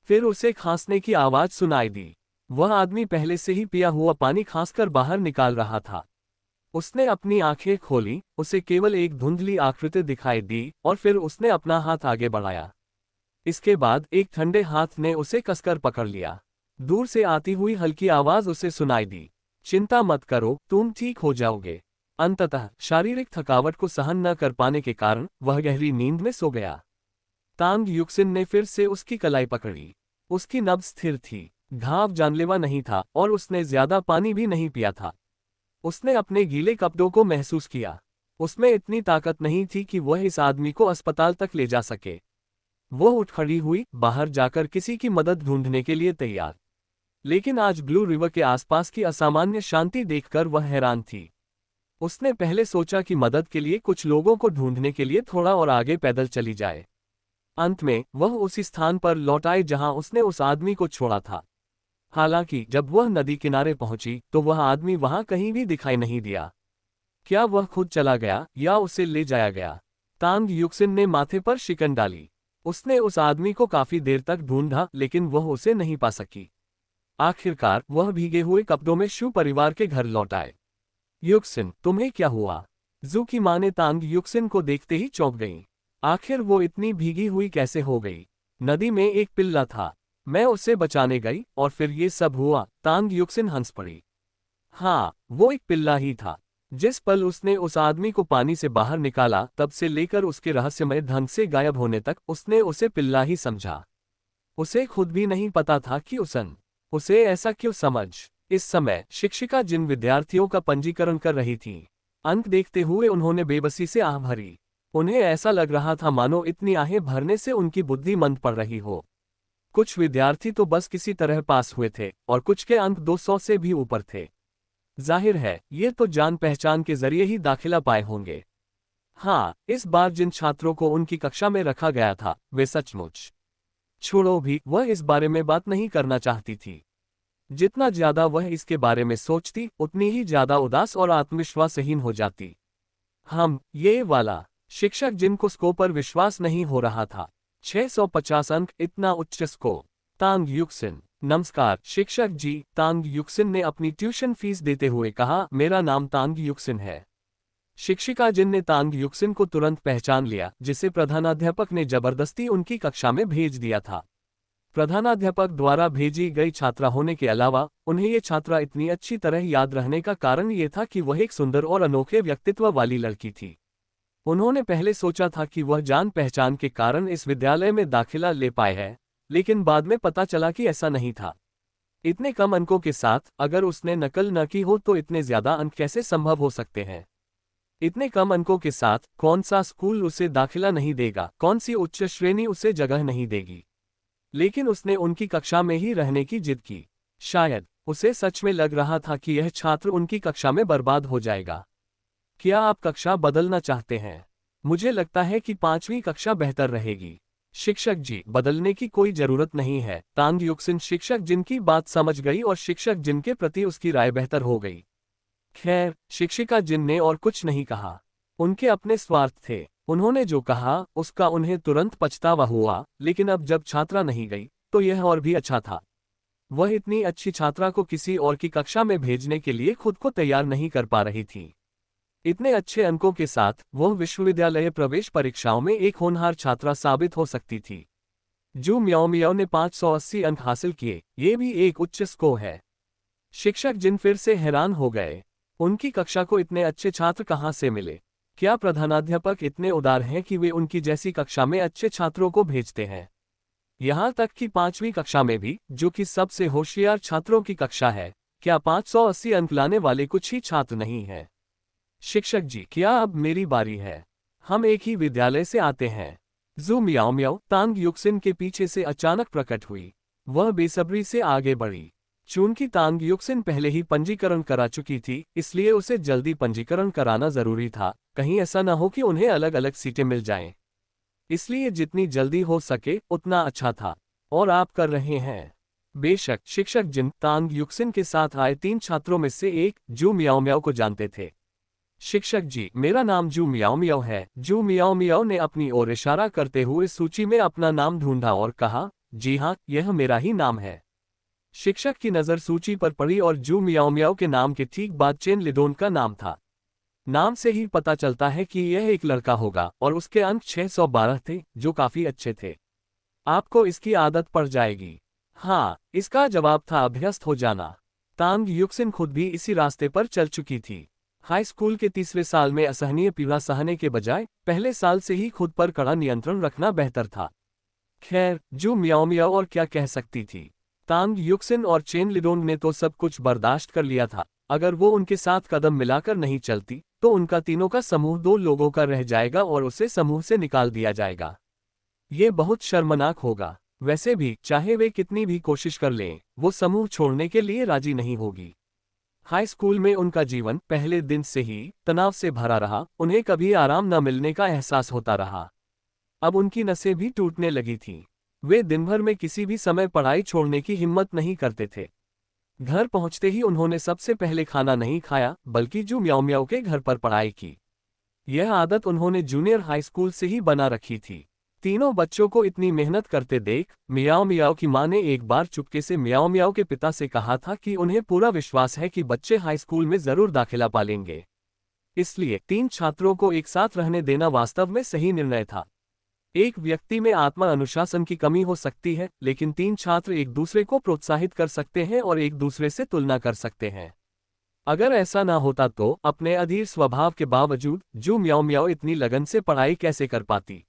फिर उसे खांसने की आवाज सुनाई दी। वह आदमी पहले से ही पिया हुआ पानी खांसकर बाहर निकाल रहा था। उसने अपनी आंखें खोली, उसे केवल एक धुंधली आकृति दिखाई दी और फिर उसने अपना हाथ आगे बढ़ाया। इसके बाद एक ठंडे हाथ ने उसे कसकर पकड़ लिया। दूर से आती हुई हल्की आवाज उसे सुनाई दी, चिंता मत करो, तुम ठीक हो जाओगे। अंततः शारीरिक थकावट को सहन न कर पाने के कारण वह गहरी नींद में सो गया। तांग युक्सिन ने फिर से उसकी कलाई पकड़ी। उसकी नब्ज स्थिर थी, घाव जानलेवा नहीं था और उसने ज्यादा पानी भी नहीं पिया था। उसने अपने गीले कपड़ों को महसूस किया। उसमें इतनी ताकत नहीं थी कि वह इस आदमी को अस्पताल तक ले जा सके। वो उठ खड़ी हुई, बाहर जाकर किसी की मदद ढूंढने के लिए तैयार। लेकिन आज ब्लू रिवर के आसपास की असामान्य शांति देखकर वह हैरान थी। उसने पहले सोचा कि मदद के लिए कुछ लोगों को ढूंढने के लिए थोड़ा और आगे पैदल चली जाए। अंत में वह उसी स्थान पर लौट आई जहां उसने उस आदमी को छोड़ा था। हालांकि जब वह नदी किनारे पहुंची तो वह आदमी वहां कहीं भी दिखाई नहीं दिया। क्या वह खुद चला गया या उसे ले जाया गया? तांग युक्सिन ने माथे पर शिकन डाली। उसने उस आदमी को काफी देर तक ढूंढा लेकिन वह उसे नहीं पा सकी। आखिरकार वह भीगे हुए कपड़ों में शू परिवार के घर लौट आए। युक्सिन, तुम्हें क्या हुआ? जू की मां ने तांग युक्सिन को देखते ही चौंक गईं। आखिर वो इतनी भीगी हुई कैसे हो गई? नदी में एक पिल्ला था, मैं उसे बचाने गई और फिर ये सब हुआ। तांग युक्सिन हंस पड़ी। हाँ, वो एक पिल्ला ही था। जिस पल उसने उस आदमी को पानी से बाहर निकाला तब से लेकर उसके रहस्यमय ढंग से गायब होने तक उसने उसे पिल्ला ही समझा। उसे खुद भी नहीं पता था कि उसे ऐसा क्यों समझ। इस समय शिक्षिका जिन विद्यार्थियों का पंजीकरण कर रही थी, अंक देखते हुए उन्होंने बेबसी से आह भरी। उन्हें ऐसा लग रहा था मानो इतनी आहें भरने से उनकी बुद्धि मंद पड़ रही हो। कुछ विद्यार्थी तो बस किसी तरह पास हुए थे और कुछ के अंक 200 से भी ऊपर थे। जाहिर है ये तो जान पहचान के जरिए ही दाखिला पाए होंगे। हाँ, इस बार जिन छात्रों को उनकी कक्षा में रखा गया था वे सचमुच छोड़ो भी, वह इस बारे में बात नहीं करना चाहती थी। जितना ज्यादा वह इसके बारे में सोचती उतनी ही ज्यादा उदास और आत्मविश्वासहीन हो जाती। ये वाला शिक्षक जिनको स्कोर पर विश्वास नहीं हो रहा था। 650 अंक, इतना उच्च स्कोर। तांग युक्सिन, नमस्कार शिक्षक जी, तांग युक्सिन ने अपनी ट्यूशन फीस देते हुए कहा। मेरा नाम तांग युक्सिन है। शिक्षिका जिन ने तांग युक्सिन को तुरंत पहचान लिया, जिसे प्रधानाध्यापक ने जबरदस्ती उनकी कक्षा में भेज दिया था। प्रधानाध्यापक द्वारा भेजी गई छात्रा होने के अलावा उन्हें ये छात्रा इतनी अच्छी तरह याद रहने का कारण ये था कि वह एक सुंदर और अनोखे व्यक्तित्व वाली लड़की थी। उन्होंने पहले सोचा था कि वह जान पहचान के कारण इस विद्यालय में दाखिला ले पाए है, लेकिन बाद में पता चला कि ऐसा नहीं था। इतने कम अंकों के साथ अगर उसने नकल न की हो तो इतने ज्यादा अंक कैसे संभव हो सकते हैं? इतने कम अंकों के साथ कौन सा स्कूल उसे दाखिला नहीं देगा, कौन सी उच्च श्रेणी उसे जगह नहीं देगी? लेकिन उसने उनकी कक्षा में ही रहने की जिद की। शायद उसे सच में लग रहा था कि यह छात्र उनकी कक्षा में बर्बाद हो जाएगा। क्या आप कक्षा बदलना चाहते हैं? मुझे लगता है कि 5वीं कक्षा बेहतर रहेगी। शिक्षक जी, बदलने की कोई जरूरत नहीं है। तांग युक्सिन शिक्षक जिनकी बात समझ गई और शिक्षक जिनके प्रति उसकी राय बेहतर हो गई। खैर, शिक्षिका जिन ने और कुछ नहीं कहा। उनके अपने स्वार्थ थे। उन्होंने जो कहा उसका उन्हें तुरंत पछतावा हुआ, लेकिन अब जब छात्रा नहीं गई तो यह और भी अच्छा था। वह इतनी अच्छी छात्रा को किसी और की कक्षा में भेजने के लिए खुद को तैयार नहीं कर पा रही थी। इतने अच्छे अंकों के साथ वह विश्वविद्यालय प्रवेश परीक्षाओं में एक होनहार छात्रा साबित हो सकती थी। जू मियाओ मियाओ ने 580 अंक हासिल किए, ये भी एक उच्च स्कोर है। शिक्षक जिन फिर से हैरान हो गए। उनकी कक्षा को इतने अच्छे छात्र कहाँ से मिले? क्या प्रधानाध्यापक इतने उदार हैं कि वे उनकी जैसी कक्षा में अच्छे छात्रों को भेजते हैं? यहाँ तक कि 5वीं कक्षा में भी, जो कि सबसे होशियार छात्रों की कक्षा है, क्या 580 अंक लाने वाले कुछ ही छात्र नहीं हैं? शिक्षक जी, क्या अब मेरी बारी है? हम एक ही विद्यालय से आते हैं। जू मियाओ मियाओ तांग युक्सिन के पीछे से अचानक प्रकट हुई। वह बेसब्री से आगे बढ़ी। चूंकि तांग युक्सिन पहले ही पंजीकरण करा चुकी थी, इसलिए उसे जल्दी पंजीकरण कराना जरूरी था, कहीं ऐसा न हो कि उन्हें अलग अलग सीटें मिल जाएं। इसलिए जितनी जल्दी हो सके उतना अच्छा था। और आप कर रहे हैं? बेशक, शिक्षक जिन तांग युक्सिन के साथ आए 3 छात्रों में से एक, जू मियाओ मियाओ को जानते थे। शिक्षक जी, मेरा नाम जू मियाओ मियाओ है। जू मियाओ मियाओ ने अपनी ओर इशारा करते हुए सूची में अपना नाम ढूंढा और कहा, जी हाँ, यह मेरा ही नाम है। शिक्षक की नज़र सूची पर पड़ी और जू मियाओ मियाओ के नाम के ठीक बाद चेन लिडोन का नाम था। नाम से ही पता चलता है कि यह एक लड़का होगा और उसके अंक 612 थे, जो काफी अच्छे थे। आपको इसकी आदत पड़ जाएगी। हाँ, इसका जवाब था अभ्यस्त हो जाना। तांग युक्सिन खुद भी इसी रास्ते पर चल चुकी थी। हाई स्कूल के तीसरे साल में असहनीय पीड़ा सहने के बजाय पहले साल से ही खुद पर कड़ा नियंत्रण रखना बेहतर था। खैर, जू मियाओ मियाओ और क्या कह सकती थी? तांग युक्सिन और चेन लिडोंग ने तो सब कुछ बर्दाश्त कर लिया था। अगर वो उनके साथ कदम मिलाकर नहीं चलती तो उनका तीनों का समूह 2 लोगों का रह जाएगा और उसे समूह से निकाल दिया जाएगा। ये बहुत शर्मनाक होगा। वैसे भी चाहे वे कितनी भी कोशिश कर लें, वो समूह छोड़ने के लिए राजी नहीं होगी। हाई स्कूल में उनका जीवन पहले दिन से ही तनाव से भरा रहा, उन्हें कभी आराम न मिलने का एहसास होता रहा। अब उनकी नसें भी टूटने लगी थीं। वे दिन भर में किसी भी समय पढ़ाई छोड़ने की हिम्मत नहीं करते थे। घर पहुंचते ही उन्होंने सबसे पहले खाना नहीं खाया, बल्कि जू म्याओ म्याओ के घर पर पढ़ाई की। यह आदत उन्होंने जूनियर हाई स्कूल से ही बना रखी थी। तीनों बच्चों को इतनी मेहनत करते देख मियाओ मियाओ की मां ने एक बार चुपके से मियाओ मियाओ के पिता से कहा था कि उन्हें पूरा विश्वास है कि बच्चे हाई स्कूल में जरूर दाखिला पा लेंगे। इसलिए 3 छात्रों को एक साथ रहने देना वास्तव में सही निर्णय था। एक व्यक्ति में आत्मा अनुशासन की कमी हो सकती है, लेकिन 3 छात्र एक दूसरे को प्रोत्साहित कर सकते हैं और एक दूसरे से तुलना कर सकते हैं। अगर ऐसा ना होता तो अपने अधीर स्वभाव के बावजूद जू म्याओ म्याओ इतनी लगन से पढ़ाई कैसे कर पाती।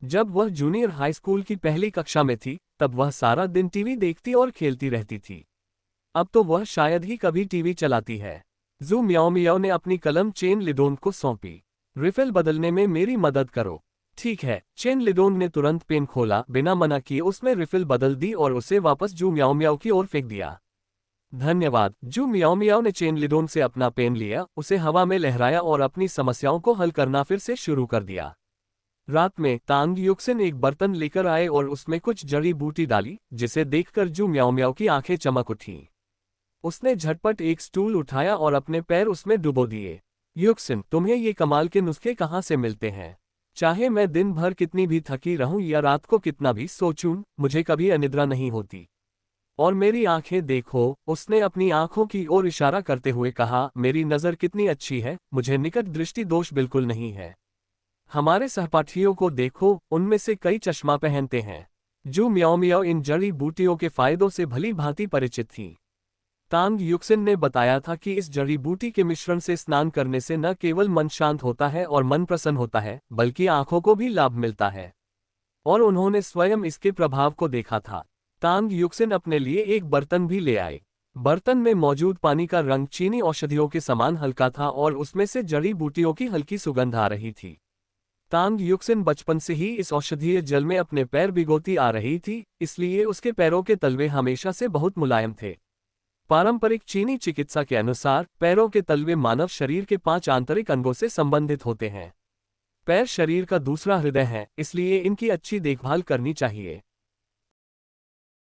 जब वह जूनियर हाई स्कूल की पहली कक्षा में थी, तब वह सारा दिन टीवी देखती और खेलती रहती थी। अब तो वह शायद ही कभी टीवी चलाती है। जू म्याओ म्याओ ने अपनी कलम चेन लिडोंग को सौंपी। रिफिल बदलने में मेरी मदद करो। ठीक है। चेन लिडोंग ने तुरंत पेन खोला, बिना मना किए उसमें रिफिल बदल दी और उसे वापस जू म्याओ म्याओ की ओर फेंक दिया। धन्यवाद। जू म्याओ म्याओ ने चेन लिडोंग से अपना पेन लिया, उसे हवा में लहराया और अपनी समस्याओं को हल करना फिर से शुरू कर दिया। रात में तांग युक्सिन एक बर्तन लेकर आए और उसमें कुछ जड़ी बूटी डाली, जिसे देखकर जू म्याओ म्याओ की आंखें चमक उठीं। उसने झटपट एक स्टूल उठाया और अपने पैर उसमें डुबो दिए। युक्सिन, तुम्हें ये कमाल के नुस्खे कहाँ से मिलते हैं? चाहे मैं दिन भर कितनी भी थकी रहूं या रात को कितना भी सोचूं, मुझे कभी अनिद्रा नहीं होती। और मेरी आंखें देखो, उसने अपनी आंखों की ओर इशारा करते हुए कहा, मेरी नज़र कितनी अच्छी है, मुझे निकट दृष्टि दोष बिल्कुल नहीं है। हमारे सहपाठियों को देखो, उनमें से कई चश्मा पहनते हैं। जू म्याओ म्याओ इन जड़ी बूटियों के फायदों से भली भांति परिचित थी। तांग युक्सिन ने बताया था कि इस जड़ी बूटी के मिश्रण से स्नान करने से न केवल मन शांत होता है और मन प्रसन्न होता है, बल्कि आंखों को भी लाभ मिलता है। और उन्होंने स्वयं इसके प्रभाव को देखा था। तांग युक्सिन अपने लिए एक बर्तन भी ले आए। बर्तन में मौजूद पानी का रंग चीनी औषधियों के समान हल्का था और उसमें से जड़ी बूटियों की हल्की सुगंध आ रही थी। तांग युक्सिन बचपन से ही इस औषधीय जल में अपने पैर भिगोती आ रही थी, इसलिए उसके पैरों के तलवे हमेशा से बहुत मुलायम थे। पारंपरिक चीनी चिकित्सा के अनुसार पैरों के तलवे मानव शरीर के 5 आंतरिक अंगों से संबंधित होते हैं। पैर शरीर का दूसरा हृदय है, इसलिए इनकी अच्छी देखभाल करनी चाहिए।